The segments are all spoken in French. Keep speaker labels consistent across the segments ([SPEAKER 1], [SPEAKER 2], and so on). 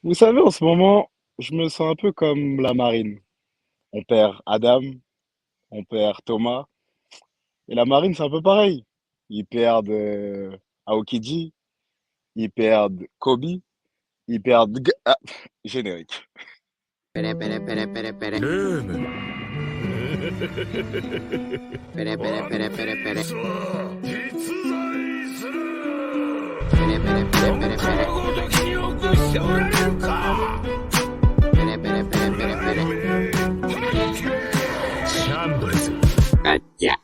[SPEAKER 1] Vous savez, en ce moment, je me sens un peu comme la marine. On perd Adam, on perd Thomas, et la marine, c'est un peu pareil. Ils perdent Aokiji, ils perdent Kobe, ils perdent... générique.
[SPEAKER 2] Pere, pere, pere, pere, pere.
[SPEAKER 3] ルーム
[SPEAKER 2] Pere, pere, pere, pere, pere.
[SPEAKER 3] さあ実在する
[SPEAKER 2] Pere, pere, pere, pere,
[SPEAKER 3] 他
[SPEAKER 2] pere.
[SPEAKER 3] のごときよくしておられるか
[SPEAKER 2] Pere, pere, pere, pere, pere.
[SPEAKER 3] シャンブルズ
[SPEAKER 2] Gacha.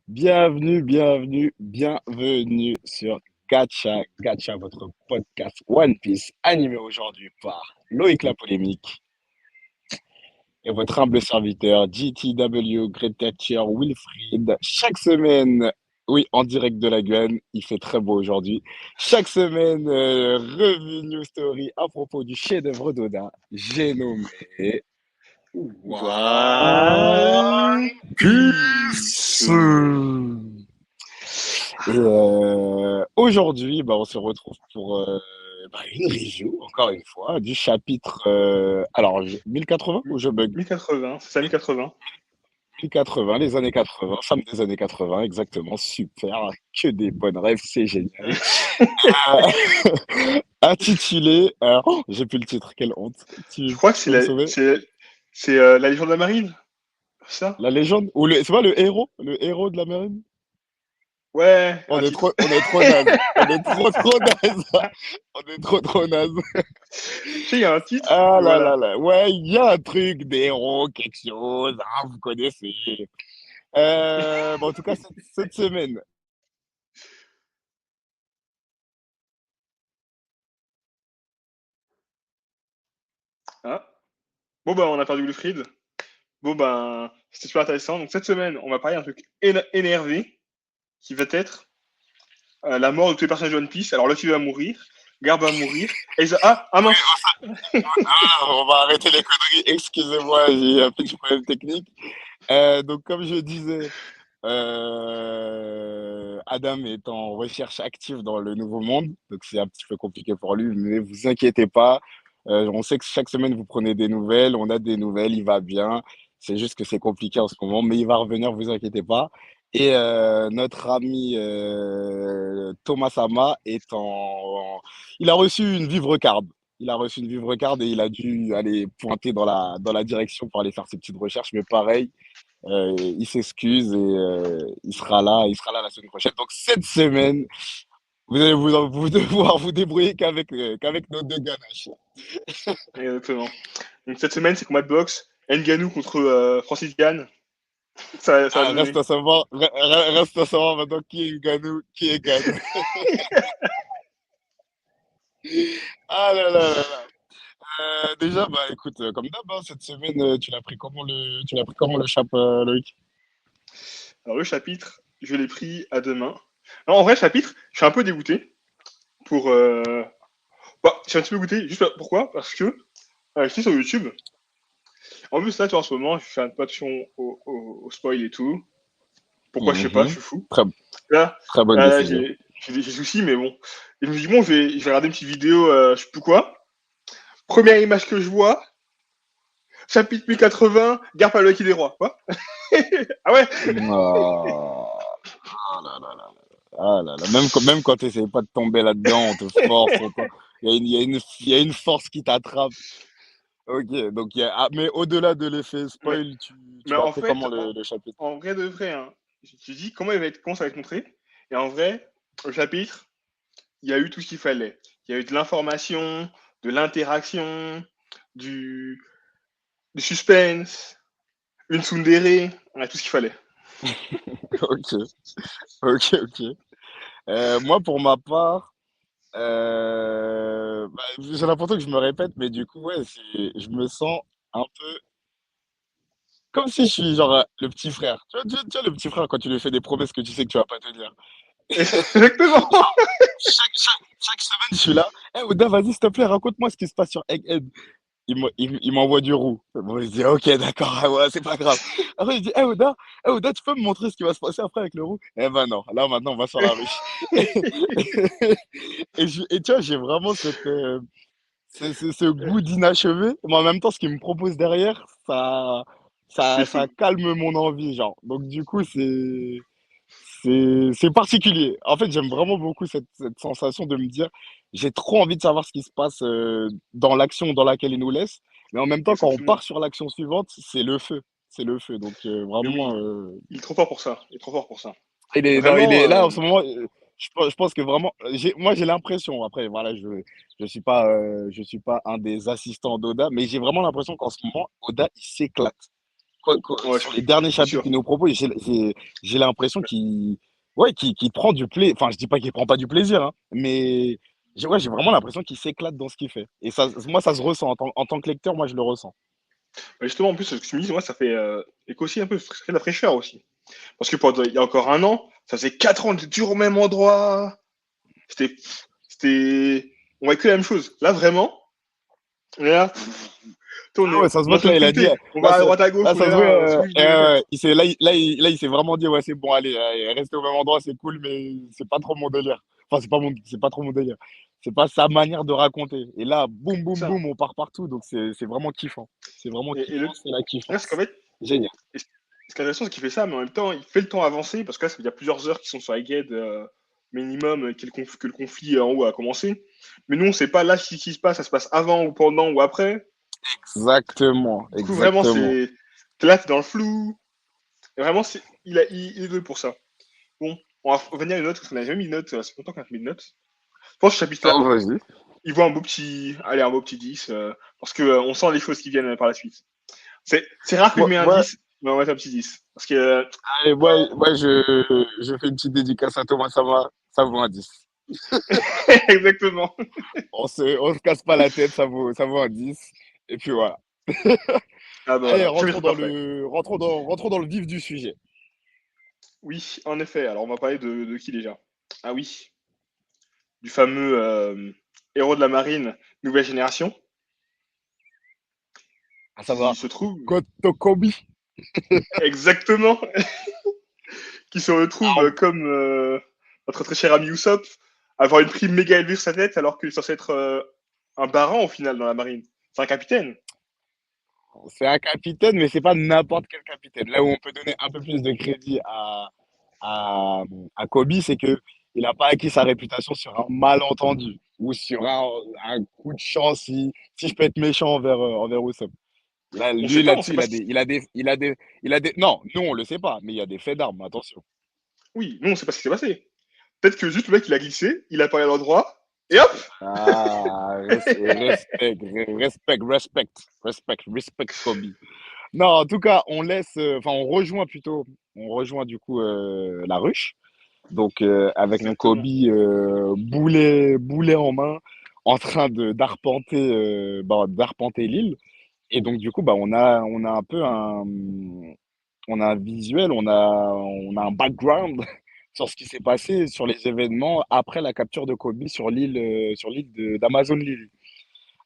[SPEAKER 1] Bienvenue, bienvenue, bienvenue sur Gacha, Gacha, votre podcast One Piece, animé aujourd'hui par Loïc La Polémique et votre humble serviteur GTW, Great Thatcher, Wilfried. Chaque semaine, oui, en direct de la Guyane, il fait très beau aujourd'hui. Chaque semaine, revue News Story à propos du chef-d'œuvre d'Oda, j'ai nommé One Piece. Et aujourd'hui, bah, on se retrouve pour une review, encore une fois, du chapitre 1080 ou je bug?
[SPEAKER 4] 1080, c'est ça, 1080.
[SPEAKER 1] 1080, les années 80, femme des années 80, exactement, super, que des bonnes rêves, c'est génial. Intitulé, j'ai plus le titre, quelle honte.
[SPEAKER 4] Je crois que
[SPEAKER 1] Tu peux me sauver?
[SPEAKER 4] c'est la légende de la marine, c'est ça?
[SPEAKER 1] La légende, ou c'est pas le héros de la marine?
[SPEAKER 4] Ouais,
[SPEAKER 1] On
[SPEAKER 4] un
[SPEAKER 1] est
[SPEAKER 4] titre.
[SPEAKER 1] trop naze, on est trop naze, on est trop naze.
[SPEAKER 4] Tu sais, il y a un titre,
[SPEAKER 1] Ah
[SPEAKER 4] mais
[SPEAKER 1] là
[SPEAKER 4] voilà.
[SPEAKER 1] là là, ouais, il y a un truc d'héros, quelque chose, hein, vous connaissez. Bon, en tout cas, cette semaine,
[SPEAKER 4] Hein. Bon, bah, on a perdu Wilfried. Bon, ben, c'était super intéressant. Donc, cette semaine, on va parler d'un truc énervé qui va être la mort de tous les personnages de One Piece. Alors, Luffy va mourir, Garp va mourir, et mince!
[SPEAKER 1] on va arrêter les conneries, excusez-moi, j'ai eu un petit problème technique. Donc, comme je disais, Adam est en recherche active dans le Nouveau Monde, donc c'est un petit peu compliqué pour lui, mais vous inquiétez pas. On sait que chaque semaine, vous prenez des nouvelles, on a des nouvelles, il va bien. C'est juste que c'est compliqué en ce moment, mais il va revenir, vous inquiétez pas. Et notre ami Thomas Sama il a reçu une vivre card. Il a reçu une vivre card et il a dû aller pointer dans la direction pour aller faire ses petites recherches, mais pareil, il s'excuse et il sera là la semaine prochaine. Donc cette semaine, vous allez vous devoir vous débrouiller qu'avec nos deux ganaches.
[SPEAKER 4] Exactement. Donc, cette semaine, c'est combat de boxe. Ngannou contre Francis Gann. Ça va
[SPEAKER 1] Ah,
[SPEAKER 4] donner.
[SPEAKER 1] reste à savoir maintenant qui est Ngannou, qui est Gann. Ah là là là là. Déjà, bah écoute, comme d'hab, hein, cette semaine, tu l'as pris comment le chap, Loïc?
[SPEAKER 4] Alors, le chapitre, je l'ai pris à deux mains. Alors, en vrai, le chapitre, je suis un peu dégoûté pour. Bah, je suis un petit peu dégoûté. Juste pourquoi? Parce que j'étais sur YouTube. En plus, là, tu vois, en ce moment, je fais un peu attention au spoil et tout. Pourquoi, je sais pas, je
[SPEAKER 1] Mhm.
[SPEAKER 4] suis fou.
[SPEAKER 1] Très,
[SPEAKER 4] Là,
[SPEAKER 1] très bonne
[SPEAKER 4] là,
[SPEAKER 1] décision.
[SPEAKER 4] j'ai des soucis, mais bon. Et je me dis, bon, je vais regarder une petite vidéo, je sais plus quoi. Première image que je vois, chapitre 1080, Garp à l'œil des rois. Quoi? Ah ouais?
[SPEAKER 1] Ah, ah là là là là. Ah là là. Même quand tu n'essayes pas de tomber là-dedans, on te force. Il y a une force qui t'attrape. Ok, donc mais au-delà de l'effet
[SPEAKER 4] mais,
[SPEAKER 1] spoil, tu
[SPEAKER 4] mais
[SPEAKER 1] l'as
[SPEAKER 4] en
[SPEAKER 1] pris
[SPEAKER 4] fait,
[SPEAKER 1] comment le chapitre?
[SPEAKER 4] en vrai de vrai, hein, je dis comment ça va être montré. Et en vrai, le chapitre, il y a eu tout ce qu'il fallait. Il y a eu de l'information, de l'interaction, du, du suspense, une tsundere, on a tout ce qu'il fallait.
[SPEAKER 1] Ok, ok. Moi, pour ma part, j'ai l'impression que je me répète, mais du coup, ouais, je me sens un peu comme si je suis genre le petit frère. Tu vois, le petit frère quand tu lui fais des promesses que tu sais que tu vas pas tenir.
[SPEAKER 4] Exactement.
[SPEAKER 1] Chaque semaine, je suis là. Eh, Oda, vas-y, s'il te plaît, raconte-moi ce qui se passe sur Egghead. il m'envoie du roux. Bon, je dis, ok, d'accord, ouais, c'est pas grave. Après, je dis, Oda, tu peux me montrer ce qui va se passer après avec le roux? Eh ben non, là maintenant on va sur la ruche. Et tu vois, j'ai vraiment ce goût d'inachevé, mais en même temps, ce qu'il me propose derrière,
[SPEAKER 4] C'est
[SPEAKER 1] ça
[SPEAKER 4] feu.
[SPEAKER 1] calme mon envie, genre. Donc, du coup, c'est particulier. En fait, j'aime vraiment beaucoup cette sensation de me dire, j'ai trop envie de savoir ce qui se passe dans l'action dans laquelle il nous laisse, mais en même temps, quand on
[SPEAKER 4] Exactement.
[SPEAKER 1] part sur l'action suivante, c'est le feu. C'est le feu. Donc,
[SPEAKER 4] Mais
[SPEAKER 1] vraiment,
[SPEAKER 4] oui, il est trop fort pour ça. Il est trop fort pour ça.
[SPEAKER 1] non, il
[SPEAKER 4] Vraiment,
[SPEAKER 1] est là en ce moment. Je pense que vraiment, moi j'ai l'impression. Après, voilà, je suis pas un des assistants d'Oda, mais j'ai vraiment l'impression qu'en ce moment, Oda il s'éclate.
[SPEAKER 4] ouais,
[SPEAKER 1] Sur les derniers
[SPEAKER 4] c'est
[SPEAKER 1] chapitres
[SPEAKER 4] sûr.
[SPEAKER 1] qu'il nous propose, j'ai l'impression ouais, qu'il prend du plaisir. Enfin, je dis pas qu'il prend pas du plaisir, hein, mais ouais, j'ai vraiment l'impression qu'il s'éclate dans ce qu'il fait. Et ça, moi, ça se ressent en tant que lecteur. Moi, je le ressens.
[SPEAKER 4] Mais justement, en plus, ce que tu me dis, moi, ça fait écho aussi un peu, ça fait de la fraîcheur aussi. Parce que il y a encore un an, ça faisait 4 ans, j'étais toujours au même endroit. C'était, on voit que la même chose. Là, vraiment, on est là,
[SPEAKER 1] Ah ouais, ça se
[SPEAKER 4] on est
[SPEAKER 1] voit
[SPEAKER 4] en
[SPEAKER 1] que
[SPEAKER 4] train
[SPEAKER 1] là,
[SPEAKER 4] de
[SPEAKER 1] il a dit,
[SPEAKER 4] tilter. On
[SPEAKER 1] là,
[SPEAKER 4] va à droite à gauche,
[SPEAKER 1] là,
[SPEAKER 4] on est
[SPEAKER 1] ça se voit,
[SPEAKER 4] là, c'est lui, je le jette.
[SPEAKER 1] là, il s'est vraiment dit, ouais, c'est bon, allez, rester au même endroit, c'est cool, mais c'est pas trop mon délire. Enfin, c'est pas trop mon délire. C'est pas sa manière de raconter. Et là, boum, boum,
[SPEAKER 4] Ça.
[SPEAKER 1] boum, on part partout, donc c'est vraiment kiffant. C'est vraiment
[SPEAKER 4] Et le,
[SPEAKER 1] kiffant, c'est la
[SPEAKER 4] là, c'est qu'en
[SPEAKER 1] kiffance.
[SPEAKER 4] fait,
[SPEAKER 1] Génial.
[SPEAKER 4] et ce qui est intéressant, c'est qu'il fait ça, mais en même temps, il fait le temps avancer, parce que là, ça fait déjà plusieurs heures qu'ils sont sur la guide minimum, que le conflit en haut a commencé. Mais nous, on sait pas là ce qui se passe, ça se passe avant ou pendant ou après.
[SPEAKER 1] Exactement,
[SPEAKER 4] Du coup, vraiment,
[SPEAKER 1] exactement.
[SPEAKER 4] t'es là, t'es dans le flou. Et vraiment, il est doué pour ça. Bon, on va revenir à une note, parce qu'on n'a jamais mis de note, c'est longtemps qu'on a mis de note. Je pense que ce chapitre-là,
[SPEAKER 1] Oh, vas-y.
[SPEAKER 4] il voit un beau petit 10, parce que on sent les choses qui viennent par la suite. C'est rare que je
[SPEAKER 1] Moi,
[SPEAKER 4] mets un
[SPEAKER 1] moi,
[SPEAKER 4] 10, mais on va mettre un petit 10. Parce que,
[SPEAKER 1] allez, je fais une petite dédicace à Thomas Sama, ça vaut un 10.
[SPEAKER 4] exactement.
[SPEAKER 1] On se casse pas la tête, ça vaut un 10. Et puis voilà.
[SPEAKER 4] Ah bah
[SPEAKER 1] Allez,
[SPEAKER 4] voilà, chapitre parfait.
[SPEAKER 1] rentrons dans le vif du sujet.
[SPEAKER 4] Oui, en effet. Alors, on va parler de qui déjà? Ah oui, du fameux héros de la marine, nouvelle génération,
[SPEAKER 1] À
[SPEAKER 4] qui
[SPEAKER 1] savoir,
[SPEAKER 4] se trouve
[SPEAKER 1] Kotokobi.
[SPEAKER 4] exactement, qui se retrouve comme notre très cher ami Usopp, avoir une prime méga élevée sur sa tête, alors qu'il est censé être un baran au final dans la marine. C'est un capitaine.
[SPEAKER 1] C'est un capitaine, mais c'est pas n'importe quel capitaine. Là où on peut donner un peu plus de crédit à, à Kobe, c'est que il n'a pas acquis sa réputation sur un malentendu ou sur un coup de chance, si je peux être méchant envers Usopp. Là,
[SPEAKER 4] On sait
[SPEAKER 1] lui,
[SPEAKER 4] pas, on
[SPEAKER 1] là-dessus,
[SPEAKER 4] sait pas si.
[SPEAKER 1] non, nous, on le sait pas, mais il y a des faits d'armes, attention.
[SPEAKER 4] Oui, nous on sait pas ce qui s'est passé. Peut-être que juste le mec il a glissé, il a pas eu l'endroit, et hop.
[SPEAKER 1] Ah, respect Kobe. Non, en tout cas, on rejoint du coup la ruche. Donc, avec mon Kobe
[SPEAKER 4] Exactement.
[SPEAKER 1] boulet en main, en train d'arpenter l'île. Et donc, du coup, bah, on a un peu on a un visuel, on a un background sur ce qui s'est passé, sur les événements après la capture de Kobe sur l'île d'Amazon Lily.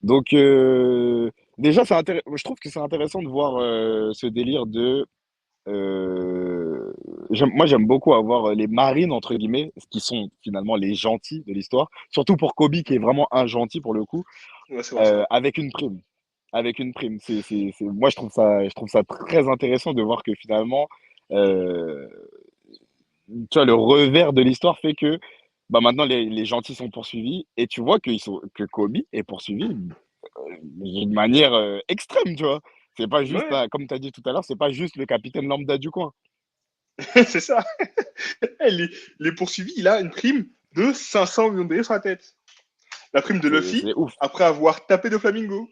[SPEAKER 1] Donc, déjà, je trouve que c'est intéressant de voir ce délire de. Moi, j'aime beaucoup avoir les marines, entre guillemets, qui sont finalement les gentils de l'histoire, surtout pour Kobe, qui est vraiment un gentil pour le coup,
[SPEAKER 4] Ouais, c'est vrai, c'est vrai.
[SPEAKER 1] avec une prime. Avec une prime. Moi, je trouve ça très intéressant de voir que finalement, euh, tu vois, le revers de l'histoire fait que bah, maintenant, les gentils sont poursuivis et tu vois que Kobe est poursuivi d'une manière extrême, tu vois. C'est pas juste,
[SPEAKER 4] Ouais,
[SPEAKER 1] comme tu as dit tout à l'heure, c'est pas juste le capitaine lambda du coin.
[SPEAKER 4] c'est ça. Il est poursuivi, il a une prime de 500 millions de sur la tête. La prime de
[SPEAKER 1] C'est
[SPEAKER 4] Luffy,
[SPEAKER 1] ouf.
[SPEAKER 4] après avoir tapé de Flamingo.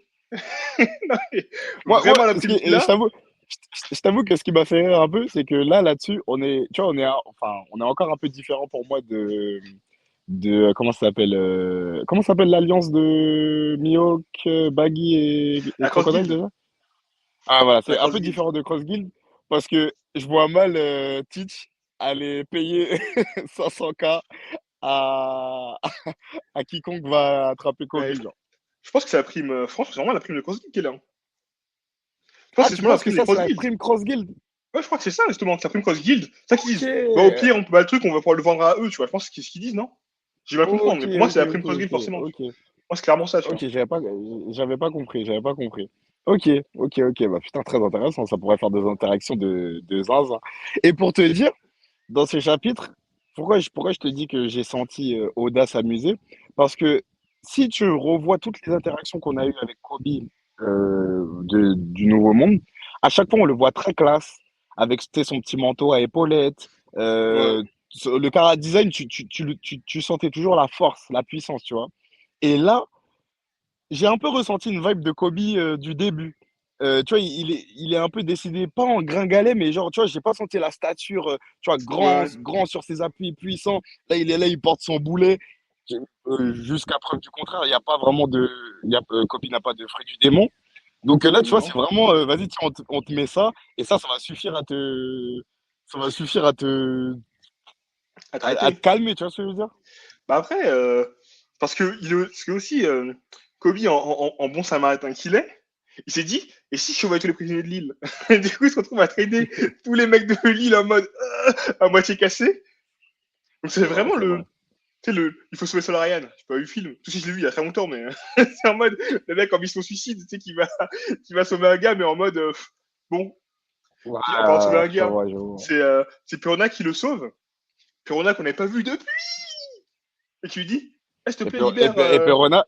[SPEAKER 4] Non, mais
[SPEAKER 1] Moi,
[SPEAKER 4] vraiment la prime qu'il a.
[SPEAKER 1] je t'avoue que ce qui m'a fait rire un peu, c'est que là-dessus, tu vois, enfin, on est encore un peu différent pour moi comment ça s'appelle, comment s'appelle l'alliance de Mihawk, Baggy et
[SPEAKER 4] La Cross
[SPEAKER 1] Crocodile
[SPEAKER 4] Guild.
[SPEAKER 1] déjà? Ah voilà,
[SPEAKER 4] La
[SPEAKER 1] c'est un
[SPEAKER 4] Cross
[SPEAKER 1] peu
[SPEAKER 4] Guild.
[SPEAKER 1] différent de Cross Guild parce que je vois mal Teach aller payer 500K à, à quiconque va attraper Kobe,
[SPEAKER 4] Ouais,
[SPEAKER 1] genre.
[SPEAKER 4] Je pense que c'est la prime France, c'est vraiment la prime de Cross Guild qui est là, hein. Je pense
[SPEAKER 1] Ah,
[SPEAKER 4] que c'est
[SPEAKER 1] tu
[SPEAKER 4] justement la
[SPEAKER 1] penses que
[SPEAKER 4] prime des
[SPEAKER 1] ça, c'est
[SPEAKER 4] Cross
[SPEAKER 1] la
[SPEAKER 4] Guild.
[SPEAKER 1] prime Cross Guild?
[SPEAKER 4] Ouais, je crois que c'est ça, justement, c'est la prime Cross Guild. C'est ça qu'ils
[SPEAKER 1] Ok,
[SPEAKER 4] disent. Bah, au pire, on peut pas le truc, on va pouvoir le vendre à eux, tu vois. Je pense que c'est ce qu'ils disent, non? J'ai mal comprendre,
[SPEAKER 1] ok,
[SPEAKER 4] mais pour moi,
[SPEAKER 1] ok,
[SPEAKER 4] c'est la prime
[SPEAKER 1] ok,
[SPEAKER 4] Cross Guild,
[SPEAKER 1] ok,
[SPEAKER 4] forcément.
[SPEAKER 1] ok.
[SPEAKER 4] Moi, c'est clairement ça, tu
[SPEAKER 1] Ok,
[SPEAKER 4] vois.
[SPEAKER 1] j'avais pas compris, j'avais pas compris. Ok, ok, ok, bah putain, très intéressant, ça pourrait faire des interactions de zinzin. Et pour te dire, dans ce chapitre, pourquoi je te dis que j'ai senti Oda s'amuser? Parce que si tu revois toutes les interactions qu'on a eues avec Kobe du Nouveau Monde, à chaque fois on le voit très classe, avec tu sais, son petit manteau à épaulettes.
[SPEAKER 4] Ouais.
[SPEAKER 1] Le chara design, tu sentais toujours la force, la puissance, tu vois. Et là, j'ai un peu ressenti une vibe de Kobe du début. Tu vois, il est un peu décidé, pas en gringalet, mais genre, tu vois, j'ai pas senti la stature, tu vois, grand,
[SPEAKER 4] Ouais.
[SPEAKER 1] grand sur ses appuis, puissant. Là, il est là, il porte son boulet. Jusqu'à preuve du contraire, il y a pas vraiment de. Kobe n'a pas de fruit du démon. Donc là, tu vois, c'est
[SPEAKER 4] Non.
[SPEAKER 1] vraiment, vas-y, tiens, on te met ça, et ça va suffire à te. Ça va suffire
[SPEAKER 4] À
[SPEAKER 1] à te
[SPEAKER 4] traiter.
[SPEAKER 1] calmer, tu vois ce que je veux dire?
[SPEAKER 4] Bah après, parce que aussi, Kobe, en bon samaritain qu'il est, il s'est dit, et si je sauvais tous les prisonniers de l'île? Du coup, il se retrouve à trader tous les mecs de l'île en mode à moitié cassé. Donc c'est
[SPEAKER 1] C'est vrai,
[SPEAKER 4] vraiment
[SPEAKER 1] c'est vrai.
[SPEAKER 4] tu sais, il faut sauver Solarian. J'ai pas vu le film. Tout si je l'ai vu il y a très longtemps, mais c'est en mode le mec en mission suicide, tu sais, qui va sauver un gars, mais en mode bon,
[SPEAKER 1] Ouais,
[SPEAKER 4] en parlant de sauver un
[SPEAKER 1] je
[SPEAKER 4] gars,
[SPEAKER 1] vois, je vois.
[SPEAKER 4] c'est Perona qui le sauve. Perona qu'on n'avait pas vu depuis. Et tu lui dis, s'il te
[SPEAKER 1] Et,
[SPEAKER 4] plaît,
[SPEAKER 1] Pe- et,
[SPEAKER 4] libère.
[SPEAKER 1] Pe- et Perona,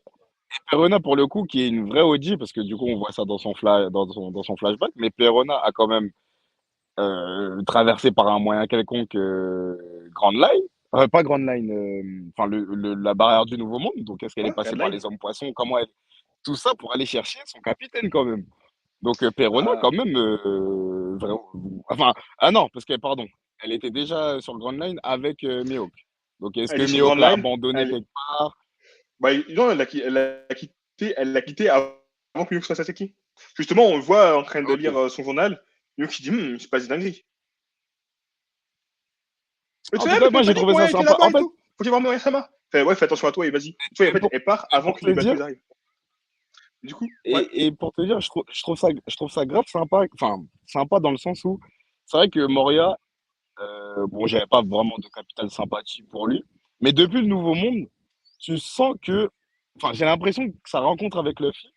[SPEAKER 1] Perona, pour le coup, qui est une vraie OG, parce que du coup, on voit ça dans son flashback, mais Perona a quand même traversé par un moyen quelconque Grand Line. Pas Grand Line, enfin, la barrière du Nouveau Monde. Donc, est-ce qu'elle est
[SPEAKER 4] Ouais,
[SPEAKER 1] passée par
[SPEAKER 4] Redline.
[SPEAKER 1] les hommes poissons? Comment elle. Tout ça pour aller chercher son capitaine, quand même. Donc, Perona,
[SPEAKER 4] Ah,
[SPEAKER 1] quand même. Enfin, ah non, parce que, pardon, elle était déjà sur le Grand Line avec Mihawk. Donc, est-ce
[SPEAKER 4] elle
[SPEAKER 1] que
[SPEAKER 4] est sur
[SPEAKER 1] Mihawk
[SPEAKER 4] Grand
[SPEAKER 1] l'a
[SPEAKER 4] Line.
[SPEAKER 1] abandonné quelque part?
[SPEAKER 4] Bah, non, elle l'a quitté avant que Miyuki soit Saseki. Justement, on le voit en train de
[SPEAKER 1] Ok.
[SPEAKER 4] lire son journal. Miyuki dit, c'est pas des dingueries. Mais tu
[SPEAKER 1] En
[SPEAKER 4] sais,
[SPEAKER 1] tout
[SPEAKER 4] mais
[SPEAKER 1] cas,
[SPEAKER 4] tu
[SPEAKER 1] moi,
[SPEAKER 4] m'avais pas
[SPEAKER 1] j'ai
[SPEAKER 4] dit que
[SPEAKER 1] trouvé ça
[SPEAKER 4] Moria était
[SPEAKER 1] sympa.
[SPEAKER 4] là-bas
[SPEAKER 1] En
[SPEAKER 4] et
[SPEAKER 1] fait,
[SPEAKER 4] tout. Faut y voir Moria-sama. Fait, ouais, fais attention à toi et vas-y. Tu vois,
[SPEAKER 1] et pour,
[SPEAKER 4] elle part
[SPEAKER 1] et
[SPEAKER 4] avant
[SPEAKER 1] pour
[SPEAKER 4] que
[SPEAKER 1] te
[SPEAKER 4] les
[SPEAKER 1] dire,
[SPEAKER 4] Baku's arrivent. Du coup, ouais.
[SPEAKER 1] et pour te dire, je trouve ça grave sympa, enfin, sympa dans le sens où c'est vrai que Moria, bon, j'avais pas vraiment de capital sympathie pour lui, mais depuis le Nouveau Monde, tu sens que, enfin, j'ai l'impression que sa rencontre avec Luffy,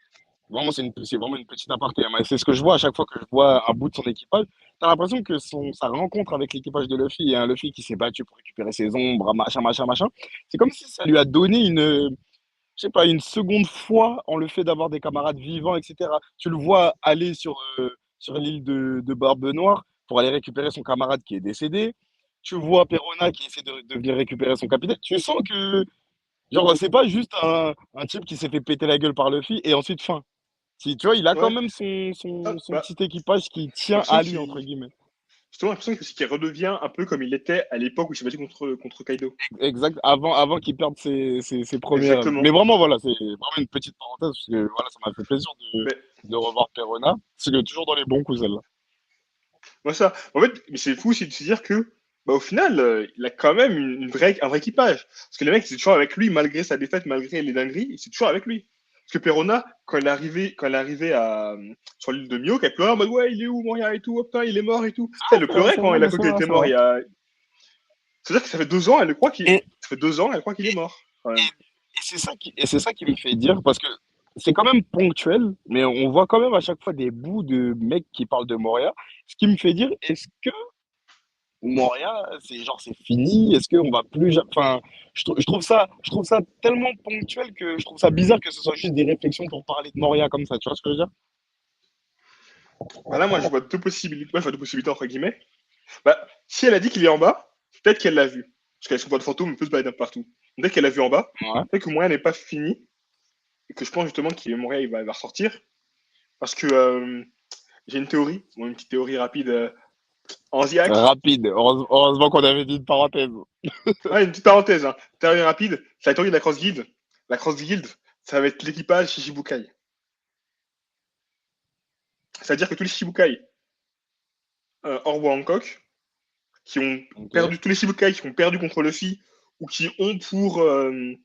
[SPEAKER 1] vraiment, c'est vraiment une petite aparté, hein, mais c'est ce que je vois à chaque fois que je vois un bout de son équipage. T'as l'impression que sa rencontre avec l'équipage de Luffy et un Luffy qui s'est battu pour récupérer ses ombres, machin, machin, machin, c'est comme si ça lui a donné je sais pas, une seconde fois en le fait d'avoir des camarades vivants, etc. Tu le vois aller sur l'île de Barbe Noire pour aller récupérer son camarade qui est décédé. Tu vois Perona qui essaie de venir récupérer son capitaine. Tu sens que, genre, c'est pas juste un type qui s'est fait péter la gueule par Luffy et ensuite fin. Si, tu vois, il a quand
[SPEAKER 4] Ouais.
[SPEAKER 1] même son,
[SPEAKER 4] Ah,
[SPEAKER 1] son, son
[SPEAKER 4] bah,
[SPEAKER 1] petit équipage qui
[SPEAKER 4] j'ai
[SPEAKER 1] tient
[SPEAKER 4] l'impression
[SPEAKER 1] à lui, entre
[SPEAKER 4] qu'il.
[SPEAKER 1] guillemets.
[SPEAKER 4] Justement, j'ai l'impression qu'il redevient un peu comme il était à l'époque où il s'est battu contre Kaido.
[SPEAKER 1] Exact, avant qu'il perde ses premiers rêves.
[SPEAKER 4] Exactement.
[SPEAKER 1] Mais vraiment, voilà, c'est vraiment une petite parenthèse, parce que voilà, ça m'a fait plaisir de,
[SPEAKER 4] Mais
[SPEAKER 1] de revoir Perona. C'est toujours dans les bons coups, celle-là.
[SPEAKER 4] moi, ça. En fait, mais c'est fou aussi de se dire que, bah, au final, il a quand même un vrai équipage. Parce que les mecs, ils sont toujours avec lui, malgré sa défaite, malgré les dingueries, c'est toujours avec lui. Parce que Perona, quand elle est arrivée sur l'île de Mio, elle pleurait en mode, ouais, il est où, Moria et tout, oh, putain, il est mort et tout. Tu sais, elle le pleurait quand
[SPEAKER 1] Non,
[SPEAKER 4] elle a
[SPEAKER 1] mais
[SPEAKER 4] cru
[SPEAKER 1] c'est
[SPEAKER 4] qu'il
[SPEAKER 1] vrai,
[SPEAKER 4] était
[SPEAKER 1] c'est
[SPEAKER 4] mort
[SPEAKER 1] vrai.
[SPEAKER 4] il y a. C'est-à-dire que ça fait 2 ans,
[SPEAKER 1] Et,
[SPEAKER 4] ça fait 2 ans, elle croit qu'il est mort, quand
[SPEAKER 1] et,
[SPEAKER 4] même.
[SPEAKER 1] et c'est ça qui me fait dire, parce que c'est quand même ponctuel, mais on voit quand même à chaque fois des bouts de mecs qui parlent de Moria. Ce qui me fait dire, est-ce que Moria, c'est genre c'est fini? Est-ce qu'on va plus enfin, je trouve ça tellement ponctuel que je trouve ça bizarre que ce soit juste des réflexions pour parler de Moria comme ça. Tu vois ce que je veux dire?
[SPEAKER 4] Bah là, moi, je vois deux possibilités. Moi, je vois deux possibilités, entre guillemets. Bah, si elle a dit qu'il est en bas, peut-être qu'elle l'a vu. Parce qu'elle se voit de fantôme, elle peut se balader un peu partout. Peut-être qu'elle l'a vu en bas.
[SPEAKER 1] Ouais.
[SPEAKER 4] Peut-être que Moria n'est pas fini. Et que je pense justement qu'il Moria, il va ressortir. Parce que j'ai une théorie, bon, une petite théorie rapide en Ziac.
[SPEAKER 1] Rapide. Heureusement qu'on avait dit une parenthèse.
[SPEAKER 4] Ouais, une petite parenthèse, hein. Théorie rapide, c'est la théorie de la Cross Guild. La Cross Guild, ça va être l'équipage Shichibukai. C'est-à-dire que tous les Shichibukai, hors Hancock, qui ont
[SPEAKER 1] Ok.
[SPEAKER 4] perdu, tous les Shichibukai qui ont perdu contre Luffy, ou qui ont pour, on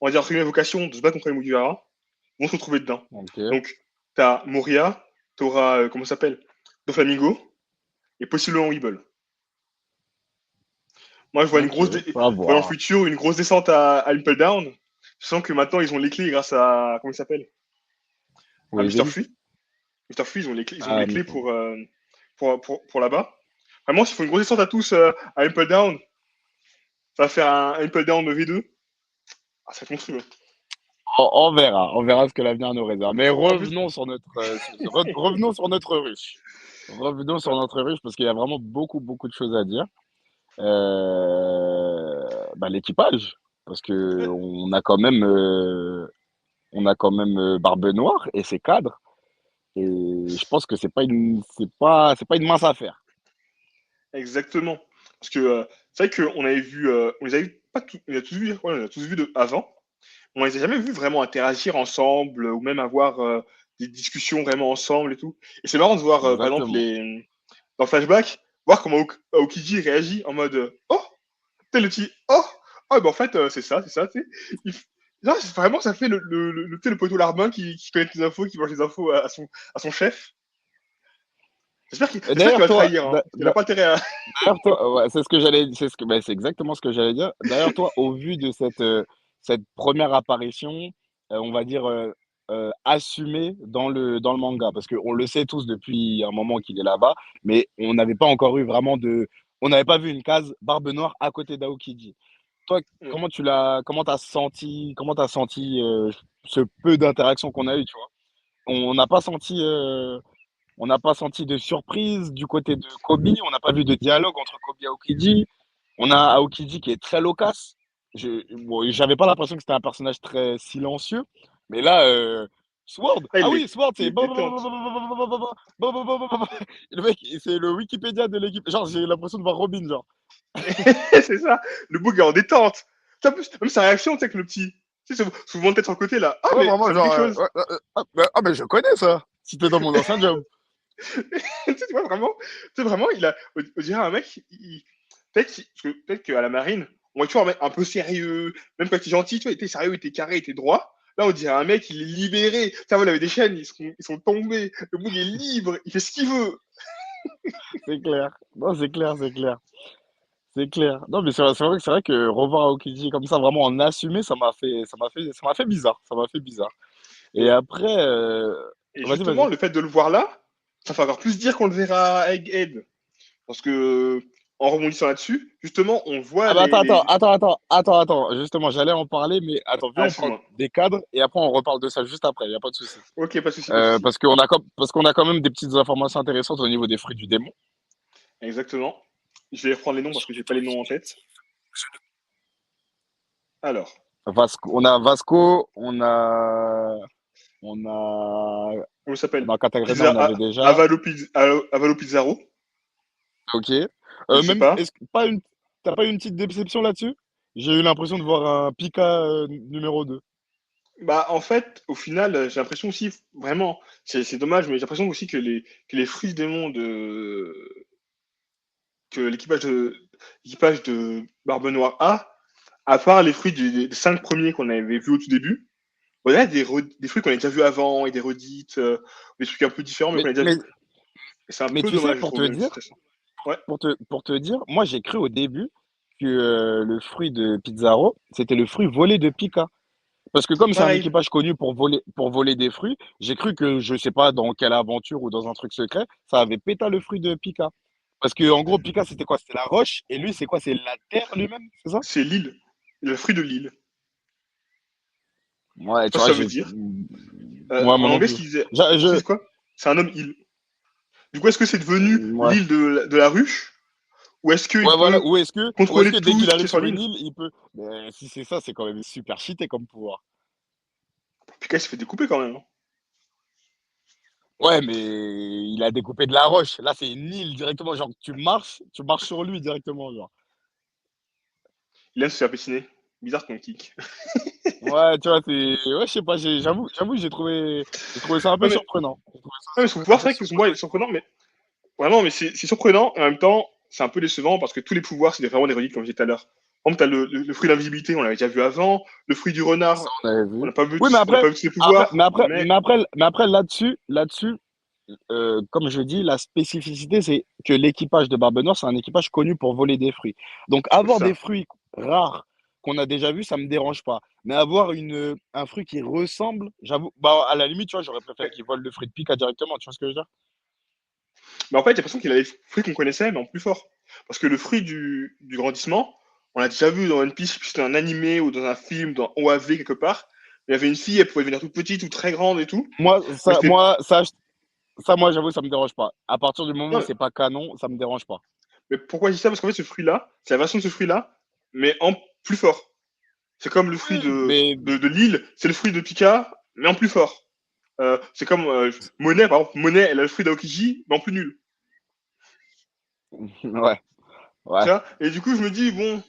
[SPEAKER 4] va dire, entre guillemets, vocation de se battre contre les Mugiwara, vont se retrouver dedans.
[SPEAKER 1] Ok.
[SPEAKER 4] Donc, t'as Moria, t'auras, comment ça s'appelle, Doflamingo, et possiblement Weeble. Moi, je vois
[SPEAKER 1] Ok.
[SPEAKER 4] je
[SPEAKER 1] À
[SPEAKER 4] vois dans le
[SPEAKER 1] voir.
[SPEAKER 4] futur une grosse descente à Impel Down. Je sens que maintenant, ils ont les clés grâce à, comment il s'appelle, à Mr.
[SPEAKER 1] Weavile.
[SPEAKER 4] Free. Mr. Free, ils ont
[SPEAKER 1] Ah,
[SPEAKER 4] les clés pour là-bas. Vraiment, s'ils font une grosse descente à tous à Impel Down, ça va faire un Impel Down V2. Ah, ça va être monstrueux.
[SPEAKER 1] on verra ce que l'avenir nous réserve. Mais
[SPEAKER 4] En plus,
[SPEAKER 1] revenons sur notre, revenons sur notre ruche. Revenons sur
[SPEAKER 4] ouais,
[SPEAKER 1] notre ruche parce qu'il y a vraiment beaucoup, beaucoup de choses à dire. Bah, l'équipage, parce que
[SPEAKER 4] ouais,
[SPEAKER 1] on a quand même Barbe Noire et ses cadres. Et je pense que c'est pas une mince affaire.
[SPEAKER 4] exactement. Parce que c'est vrai qu'on avait vu, on les avait pas tous, on les a tous vus, ouais, on les a tous vus avant. On les a jamais vus vraiment interagir ensemble ou même avoir des discussions vraiment ensemble et tout. Et c'est marrant de voir, par exemple,
[SPEAKER 1] Exactement.
[SPEAKER 4] dans Flashback, voir comment Aokiji réagit en mode oh, t'es le petit oh, ah bah en fait c'est ça, tu sais. Là, vraiment, ça fait tu sais, le poteau larbin qui connaît les infos, qui mange les infos à son chef. J'espère qu'il
[SPEAKER 1] D'ailleurs,
[SPEAKER 4] va
[SPEAKER 1] toi,
[SPEAKER 4] trahir, hein. Il n'a pas intérêt à.
[SPEAKER 1] d'ailleurs, toi, ouais, c'est ce que j'allais, bah, c'est exactement ce que j'allais dire. D'ailleurs, toi, au vu de cette première apparition, on va dire assumée dans le manga, parce qu'on le sait tous depuis un moment qu'il est là-bas, mais on n'avait pas encore eu vraiment on n'avait pas vu une case Barbe Noire à côté d'Aokiji. Toi, comment t'as senti ce peu d'interaction qu'on a eu, tu vois? On n'a pas senti. On n'a pas senti de surprise du côté de Kobe. On n'a pas vu de dialogue entre Kobe et Aokiji. On a Aokiji qui est très loquace. Bon, j'avais pas l'impression que c'était un personnage très silencieux. Mais là, Sword.
[SPEAKER 4] Ah,
[SPEAKER 1] Ah oui, Sword,
[SPEAKER 4] il
[SPEAKER 1] c'est.
[SPEAKER 4] est détente.
[SPEAKER 1] Le mec, c'est le Wikipédia de l'équipe. Genre, j'ai l'impression de voir Robin, genre.
[SPEAKER 4] C'est ça. Le bug est en détente. En plus, même sa réaction, tu sais, que le petit. Tu sais, souvent tête sur le côté là. Ah,
[SPEAKER 1] Ouais,
[SPEAKER 4] mais
[SPEAKER 1] vraiment,
[SPEAKER 4] ça me dit
[SPEAKER 1] genre.
[SPEAKER 4] quelque chose.
[SPEAKER 1] Ah, mais je connais ça. C'était dans mon ancien job.
[SPEAKER 4] Tu vois, vraiment, tu sais, vraiment, on dirait un mec, peut-être qu'à la marine, on va toujours un mec un peu sérieux, même quand il est gentil, tu vois, il était sérieux, il était carré, il était droit. Là, on dirait un mec, il est libéré. Ça, il avait des chaînes, ils sont tombés. Le bug est libre, il fait ce qu'il veut.
[SPEAKER 1] C'est clair. Non, c'est clair, c'est clair. C'est clair. Non, mais c'est vrai que revoir Aokiji comme ça, vraiment en assumé, ça m'a fait bizarre. Ça m'a fait bizarre. Et
[SPEAKER 4] Et,
[SPEAKER 1] après,
[SPEAKER 4] et
[SPEAKER 1] vas-y,
[SPEAKER 4] justement,
[SPEAKER 1] vas-y.
[SPEAKER 4] le fait de le voir là, ça fait encore plus dire qu'on le verra à Egghead. Parce que, en rebondissant là-dessus, justement, on voit
[SPEAKER 1] Ah bah attends. Justement, j'allais en parler, mais attends, viens,
[SPEAKER 4] Ah,
[SPEAKER 1] on prend
[SPEAKER 4] excuse-moi.
[SPEAKER 1] des cadres et après on reparle de ça juste après. Il y a pas de souci.
[SPEAKER 4] Ok, pas de souci, pas de souci.
[SPEAKER 1] Parce qu'on a quand même des petites informations intéressantes au niveau des fruits du démon.
[SPEAKER 4] Exactement. Je vais reprendre les noms parce que j'ai pas les noms en tête. Alors,
[SPEAKER 1] Vasco, on a,
[SPEAKER 4] comment ça s'appelle?
[SPEAKER 1] dans Catagrena,
[SPEAKER 4] Pizza,
[SPEAKER 1] on avait déjà.
[SPEAKER 4] Avalo Pizzaro.
[SPEAKER 1] Ok.
[SPEAKER 4] Je sais pas.
[SPEAKER 1] T'as pas eu une petite déception là-dessus? J'ai eu l'impression de voir un Pika numéro 2.
[SPEAKER 4] Bah, en fait, au final, j'ai l'impression aussi, vraiment, c'est dommage, mais j'ai l'impression aussi que les fruits des mondes, que l'équipage de Barbe Noire a, à part les fruits des 5 premiers qu'on avait vus au tout début, bon, il y a des fruits qu'on a déjà vus avant et des redites, des trucs un peu différents, mais qu'on
[SPEAKER 1] Mais,
[SPEAKER 4] a déjà
[SPEAKER 1] mais,
[SPEAKER 4] vus. Et c'est un
[SPEAKER 1] mais
[SPEAKER 4] peu
[SPEAKER 1] tu sais,
[SPEAKER 4] dommage, je trouve, même si c'est ça. Ouais,
[SPEAKER 1] pour te dire, moi j'ai cru au début que le fruit de Pizarro, c'était le fruit volé de Pika. Parce que comme c'est un
[SPEAKER 4] pareil.
[SPEAKER 1] équipage connu pour voler des fruits, j'ai cru que, je sais pas dans quelle aventure ou dans un truc secret, ça avait péta le fruit de Pika. Parce que en gros, Pika, c'était quoi? C'était la roche, et lui, c'est quoi? C'est la terre lui-même, c'est ça?
[SPEAKER 4] C'est l'île, le fruit de l'île.
[SPEAKER 1] Ouais,
[SPEAKER 4] Je sais pas
[SPEAKER 1] tu
[SPEAKER 4] ce
[SPEAKER 1] vois,
[SPEAKER 4] que ça veut dire.
[SPEAKER 1] Ouais, moi
[SPEAKER 4] En
[SPEAKER 1] non
[SPEAKER 4] anglais, ce
[SPEAKER 1] plus.
[SPEAKER 4] qu'il disait,
[SPEAKER 1] Je,
[SPEAKER 4] en français,
[SPEAKER 1] je-
[SPEAKER 4] c'est quoi? C'est un homme-île. Du coup, est-ce que c'est devenu
[SPEAKER 1] Ouais.
[SPEAKER 4] l'île de la ruche? Ou est-ce qu'il
[SPEAKER 1] Ouais, voilà.
[SPEAKER 4] peut
[SPEAKER 1] Ou est-ce
[SPEAKER 4] contrôler
[SPEAKER 1] que dès
[SPEAKER 4] tout
[SPEAKER 1] qu'il
[SPEAKER 4] ce qui est
[SPEAKER 1] arrive
[SPEAKER 4] sur
[SPEAKER 1] sur une
[SPEAKER 4] l'île?
[SPEAKER 1] île, il peut. Mais si c'est ça, c'est quand même super cheaté comme pouvoir.
[SPEAKER 4] Pika, il s'est fait découper quand même, hein.
[SPEAKER 1] Ouais, mais il a découpé de la roche. Là, c'est une île directement. Genre, tu marches sur lui directement, genre.
[SPEAKER 4] Il aime se faire piétiner. Bizarre ton kick.
[SPEAKER 1] Ouais, tu vois, ouais, je sais pas, j'avoue, j'ai trouvé ça un peu
[SPEAKER 4] Ouais, mais,
[SPEAKER 1] surprenant.
[SPEAKER 4] ouais, mais son pouvoir, c'est vrai que son pouvoir
[SPEAKER 1] Surprenant.
[SPEAKER 4] est surprenant, mais vraiment, mais c'est surprenant et en même temps, c'est un peu décevant parce que tous les pouvoirs, c'est vraiment des reliques, comme je disais tout à l'heure. Par exemple, t'as le fruit de l'invisibilité, on l'avait déjà vu avant. Le fruit du renard,
[SPEAKER 1] Ça, on avait
[SPEAKER 4] on
[SPEAKER 1] vu.
[SPEAKER 4] n'a pas vu,
[SPEAKER 1] Oui, mais
[SPEAKER 4] on n'a
[SPEAKER 1] après,
[SPEAKER 4] pas vu ses pouvoirs, mais
[SPEAKER 1] mais après là-dessus, comme je dis, la spécificité, c'est que l'équipage de Barbe Noire, c'est un équipage connu pour voler des fruits. Donc,
[SPEAKER 4] c'est
[SPEAKER 1] avoir des
[SPEAKER 4] ça.
[SPEAKER 1] fruits rares qu'on a déjà vus, ça me dérange pas. Mais avoir un fruit qui ressemble, j'avoue, bah, à la limite, tu vois, j'aurais préféré qu'ils volent le fruit de Pika directement, tu vois ce que je veux dire?
[SPEAKER 4] Mais en fait, j'ai l'impression qu'il a les fruits qu'on connaissait, mais en plus fort. Parce que le fruit du grandissement, on l'a déjà vu dans One Piece, puis c'était un animé ou dans un film, dans OAV quelque part. Il y avait une fille, elle pouvait devenir toute petite ou très grande et tout.
[SPEAKER 1] Moi,
[SPEAKER 4] Mais
[SPEAKER 1] ça,
[SPEAKER 4] c'était.
[SPEAKER 1] moi, j'avoue, ça me dérange pas. À partir du moment où
[SPEAKER 4] Non,
[SPEAKER 1] c'est pas canon, ça me dérange pas.
[SPEAKER 4] mais pourquoi je dis ça? Parce qu'en fait, ce fruit-là, c'est la version de ce fruit-là, mais en plus fort. C'est comme le fruit
[SPEAKER 1] Oui, mais
[SPEAKER 4] de l'île, c'est le fruit de Pika, mais en plus fort. C'est comme Monet, par exemple. Monet, elle a le fruit d'Aokiji, mais en plus nul.
[SPEAKER 1] ouais,
[SPEAKER 4] Tu
[SPEAKER 1] ouais.
[SPEAKER 4] vois. Et du coup, je me dis, bon,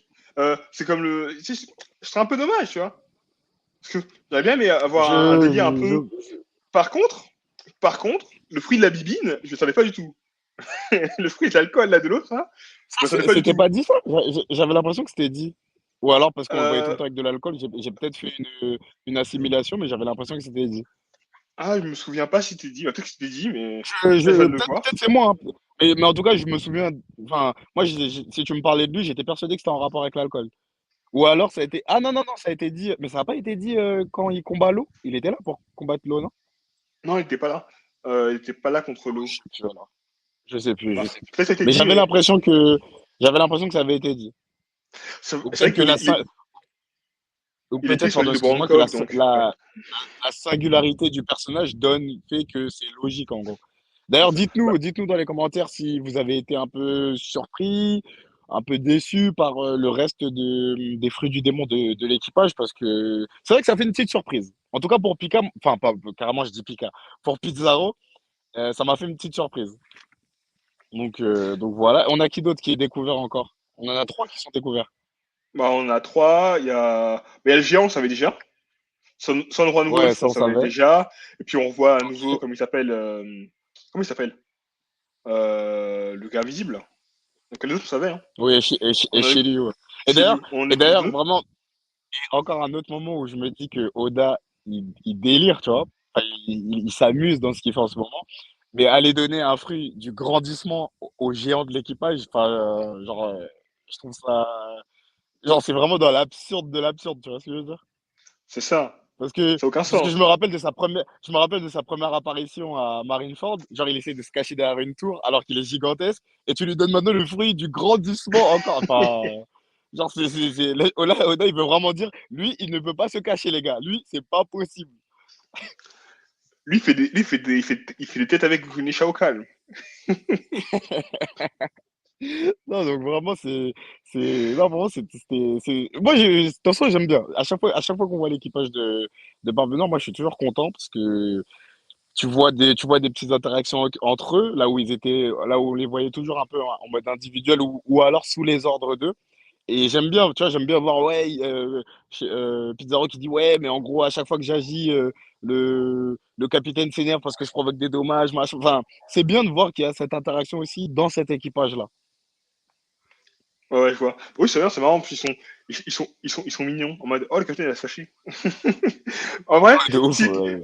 [SPEAKER 4] c'est comme le. Tu sais, ce serait un peu dommage, tu vois. Parce que j'aurais bien aimé avoir un délire un peu.
[SPEAKER 1] Je,
[SPEAKER 4] Par contre, par contre, le fruit de la bibine, je ne savais pas du tout. Le fruit de l'alcool, là, de l'autre, hein, je ne savais pas du
[SPEAKER 1] C'était
[SPEAKER 4] tout.
[SPEAKER 1] pas dit ça? J'avais l'impression que c'était dit. Ou alors parce qu'on le voyait tout le
[SPEAKER 4] Euh,
[SPEAKER 1] temps avec de l'alcool, j'ai peut-être fait une assimilation, mais j'avais l'impression que c'était dit.
[SPEAKER 4] Ah, je me souviens pas si c'était dit. Peut-être que c'était dit, mais là, je viens de le voir.
[SPEAKER 1] Peut-être c'est moi, hein. Mais en tout cas, je me souviens. Enfin, moi, si tu me parlais de lui, j'étais persuadé que c'était en rapport avec l'alcool. Ou alors ça a été. Ah non, non, non, ça a été dit. Mais ça n'a pas été dit quand il combat l'eau. Il était là pour combattre l'eau, non?
[SPEAKER 4] Non, il n'était pas là. Il n'était pas là contre
[SPEAKER 1] Oh,
[SPEAKER 4] l'eau.
[SPEAKER 1] je sais plus alors. Je sais plus,
[SPEAKER 4] Bah,
[SPEAKER 1] je sais plus.
[SPEAKER 4] peut-être que ça a été
[SPEAKER 1] Mais
[SPEAKER 4] dit, mais
[SPEAKER 1] j'avais l'impression que ça avait été dit. Ou
[SPEAKER 4] c'est vrai
[SPEAKER 1] peut-être que
[SPEAKER 4] qu'il est, il est-
[SPEAKER 1] ou
[SPEAKER 4] il était
[SPEAKER 1] peut-être,
[SPEAKER 4] sur
[SPEAKER 1] pardon,
[SPEAKER 4] l'île de
[SPEAKER 1] excuse-moi, que
[SPEAKER 4] Bangkok, donc ouais.
[SPEAKER 1] la singularité du personnage fait que c'est logique en gros.
[SPEAKER 4] C'est
[SPEAKER 1] D'ailleurs,
[SPEAKER 4] ça. Bah,
[SPEAKER 1] dites-nous dans les commentaires si vous avez été un peu surpris, un peu déçu par le reste des fruits du démon de l'équipage, parce que c'est vrai que ça fait une petite surprise. En tout cas pour Pika, enfin pas carrément je dis Pika, pour Pizarro, ça m'a fait une petite surprise. Donc voilà. On a qui d'autre qui est découvert encore? On en a trois qui sont découverts.
[SPEAKER 4] on a trois. Il y a le géant, on savait déjà. Son Juan
[SPEAKER 1] Ouais,
[SPEAKER 4] Wolf,
[SPEAKER 1] ça
[SPEAKER 4] on
[SPEAKER 1] on
[SPEAKER 4] savait
[SPEAKER 1] savait.
[SPEAKER 4] déjà. Et puis on voit à nouveau,
[SPEAKER 1] Ok.
[SPEAKER 4] comme il s'appelle. Comment il s'appelle Le gars invisible. Donc les autres, on savait. Hein.
[SPEAKER 1] Oui, et
[SPEAKER 4] On a
[SPEAKER 1] Shiryu, ouais.
[SPEAKER 4] chez lui. On en
[SPEAKER 1] Et
[SPEAKER 4] découvre
[SPEAKER 1] d'ailleurs,
[SPEAKER 4] deux.
[SPEAKER 1] vraiment, encore un autre moment où je me dis que Oda, il délire, tu vois. Enfin, il s'amuse dans ce qu'il fait en ce moment. Mais aller donner un fruit du grandissement au géant de l'équipage, enfin, je trouve ça. Genre, c'est vraiment dans l'absurde de l'absurde, tu vois ce que je veux dire?
[SPEAKER 4] C'est ça. Ça n'a aucun
[SPEAKER 1] Parce que
[SPEAKER 4] sens.
[SPEAKER 1] je me rappelle de sa première apparition à Marineford. Genre, il essaie de se cacher derrière une tour alors qu'il est gigantesque. Et tu lui donnes maintenant le fruit du grandissement encore. Enfin, genre, Oda, il veut vraiment dire, lui, il ne peut pas se cacher, les gars. Lui, c'est pas possible.
[SPEAKER 4] Il fait des têtes avec une Shao Kahn.
[SPEAKER 1] Non, donc vraiment, non, vraiment, moi, de toute façon, j'aime bien. À chaque fois qu'on voit l'équipage de Barbe Nord, moi, je suis toujours content parce que tu vois des petites interactions entre eux, là où on les voyait toujours un peu en mode individuel ou alors sous les ordres d'eux. Et j'aime bien, tu vois, j'aime bien voir, ouais, Pizarro qui dit, ouais, mais en gros, à chaque fois que j'agis, le capitaine s'énerve parce que je provoque des dommages, machin. Enfin, c'est bien de voir qu'il y a cette interaction aussi dans cet équipage-là.
[SPEAKER 4] Ouais, ouais, je vois. Oui, c'est vrai, c'est marrant. Puis ils sont mignons. En mode, oh, le capitaine, il va se fâcher. En vrai,
[SPEAKER 1] De ouf.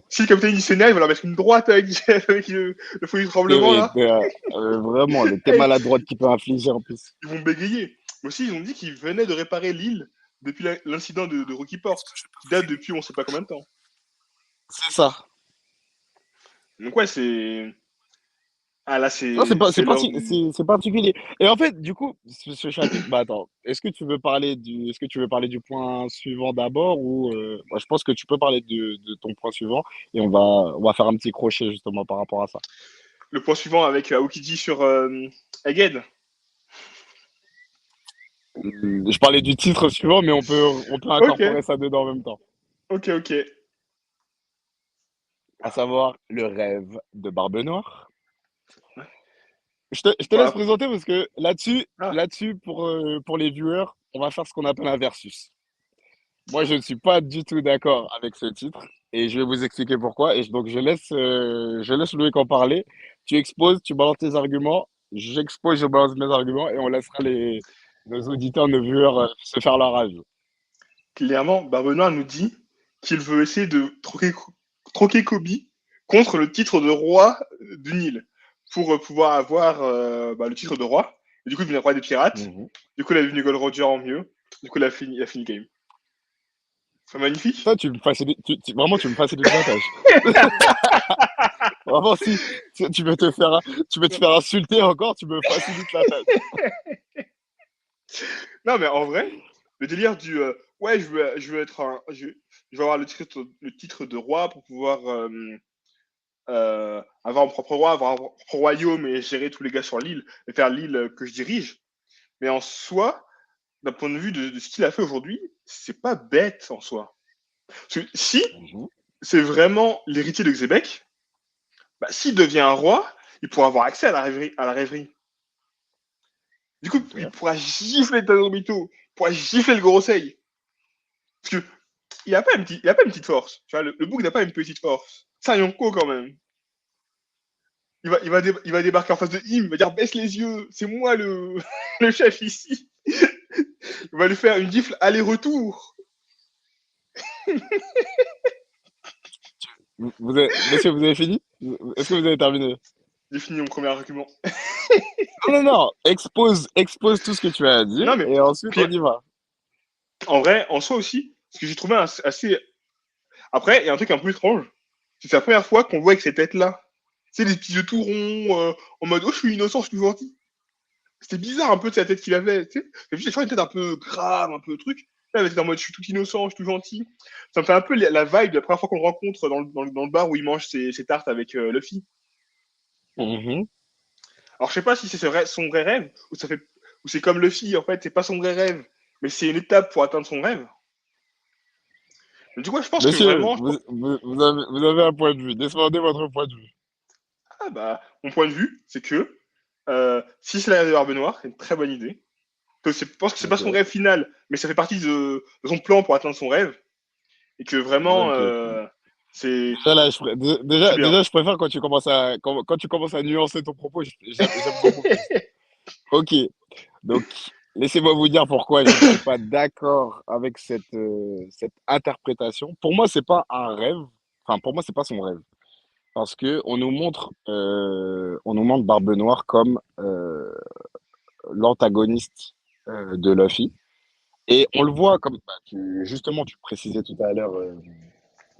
[SPEAKER 4] si le capitaine il s'énerve, il va leur mettre une droite avec, avec le fouillis de tremblement, là.
[SPEAKER 1] Vraiment, le thé
[SPEAKER 4] Et
[SPEAKER 1] maladroite qui peut infliger en plus.
[SPEAKER 4] ils vont bégayer. Aussi, ils ont dit qu'ils venaient de réparer l'île depuis l'incident de Rocky Port, qui date depuis on sait pas combien de temps.
[SPEAKER 1] C'est ça.
[SPEAKER 4] Donc, ouais, c'est. Ah, là,
[SPEAKER 1] Non,
[SPEAKER 4] c'est l'heure du.
[SPEAKER 1] c'est particulier. Et en fait, du coup, ce chapitre, bah attends, est-ce que tu veux parler du point suivant d'abord ou moi, je pense que tu peux parler de ton point suivant et on va faire un petit crochet justement par rapport à ça.
[SPEAKER 4] Le point suivant avec Aokiji sur Egghead.
[SPEAKER 1] Je parlais du titre suivant, mais on peut
[SPEAKER 4] Ok,
[SPEAKER 1] incorporer ça dedans en même temps.
[SPEAKER 4] ok, ok.
[SPEAKER 1] À savoir le rêve de Barbe Noire. Je te laisse
[SPEAKER 4] Bah,
[SPEAKER 1] présenter parce que
[SPEAKER 4] ah,
[SPEAKER 1] là-dessus pour les viewers, on va faire ce qu'on appelle un versus. Moi, je ne suis pas du tout d'accord avec ce titre et je vais vous expliquer pourquoi. Donc, je laisse Loïc en parler. Tu exposes, tu balances tes arguments, j'expose, je balance mes arguments et on laissera nos auditeurs, nos viewers se faire leur rage.
[SPEAKER 4] Clairement, Barbe Noire nous dit qu'il veut essayer de troquer Kobe contre le titre de roi du Nil pour pouvoir avoir le titre de roi. Et du coup, il devient roi des pirates.
[SPEAKER 1] Mhm.
[SPEAKER 4] Du coup, il a devenu Gold Roger en mieux. Du coup, il a fini le game. C'est magnifique.
[SPEAKER 1] Ça, tu me facilites, vraiment, tu me facilites la tâche. Vraiment, si tu veux te faire insulter encore, tu me facilites la tâche.
[SPEAKER 4] Non, mais en vrai, le délire du ouais, je veux être je veux avoir le titre de roi pour pouvoir avoir mon propre roi, avoir un propre royaume et gérer tous les gars sur l'île et faire l'île que je dirige. Mais en soi, d'un point de vue de ce qu'il a fait aujourd'hui, c'est pas bête en soi. Parce que si
[SPEAKER 1] Mhm.
[SPEAKER 4] c'est vraiment l'héritier de Xébec, bah, s'il devient un roi, il pourra avoir accès à la rêverie. Du coup, il
[SPEAKER 1] Ok.
[SPEAKER 4] pourra gifler Tadormito, il pourra gifler le Gorosei. Parce que il a pas il a pas une petite force. Tu vois, le bouc n'a pas une petite force. C'est un Yonko quand même. Il va débarquer en face de him, il va dire baisse les yeux, c'est moi le, le chef ici. Il va lui faire une gifle aller-retour.
[SPEAKER 1] Monsieur, vous avez fini? Est-ce que vous avez terminé?
[SPEAKER 4] J'ai fini mon premier argument.
[SPEAKER 1] Non, non, non. Expose tout ce que tu as à dire
[SPEAKER 4] Non, mais
[SPEAKER 1] et ensuite
[SPEAKER 4] puis,
[SPEAKER 1] on y va.
[SPEAKER 4] en vrai, en soi aussi, ce que j'ai trouvé assez. Après, il y a un truc un peu étrange. C'est la première fois qu'on voit avec ces têtes-là. C'est des petits yeux tout ronds, en mode oh, je suis innocent, je suis gentil. C'était bizarre un peu de sa tête qu'il avait. Tu sais, j'ai vu une tête un peu grave, un peu truc. Là, il était en mode je suis tout innocent, je suis tout gentil. Ça me fait un peu la vibe de la première fois qu'on le rencontre dans le bar où il mange ses tartes avec Luffy.
[SPEAKER 1] Mhm.
[SPEAKER 4] Alors, je sais pas si c'est son vrai rêve ou c'est comme Luffy, en fait, c'est pas son vrai rêve, mais c'est une étape pour atteindre son rêve. Mais du coup, je pense que
[SPEAKER 1] Monsieur,
[SPEAKER 4] vraiment,
[SPEAKER 1] vous avez un point de vue. Défendez votre point de vue.
[SPEAKER 4] ah bah, mon point de vue, c'est que si c'est la rêve de Barbe Noire, c'est une très bonne idée. Je pense que c'est pas son
[SPEAKER 1] Ok.
[SPEAKER 4] rêve final, mais ça fait partie de son plan pour atteindre son rêve. Et que vraiment,
[SPEAKER 1] Ok, ok.
[SPEAKER 4] c'est
[SPEAKER 1] Déjà, là,
[SPEAKER 4] c'est bien.
[SPEAKER 1] déjà, je préfère quand tu commences à nuancer ton propos, j'aime beaucoup plus. Ok. Donc, laissez-moi vous dire pourquoi je ne suis pas d'accord avec cette interprétation. Pour moi, c'est pas un rêve. Enfin, pour moi, c'est pas son rêve. Parce que on nous montre Barbe Noire comme l'antagoniste de Luffy. Et on le voit comme, justement, tu précisais tout à l'heure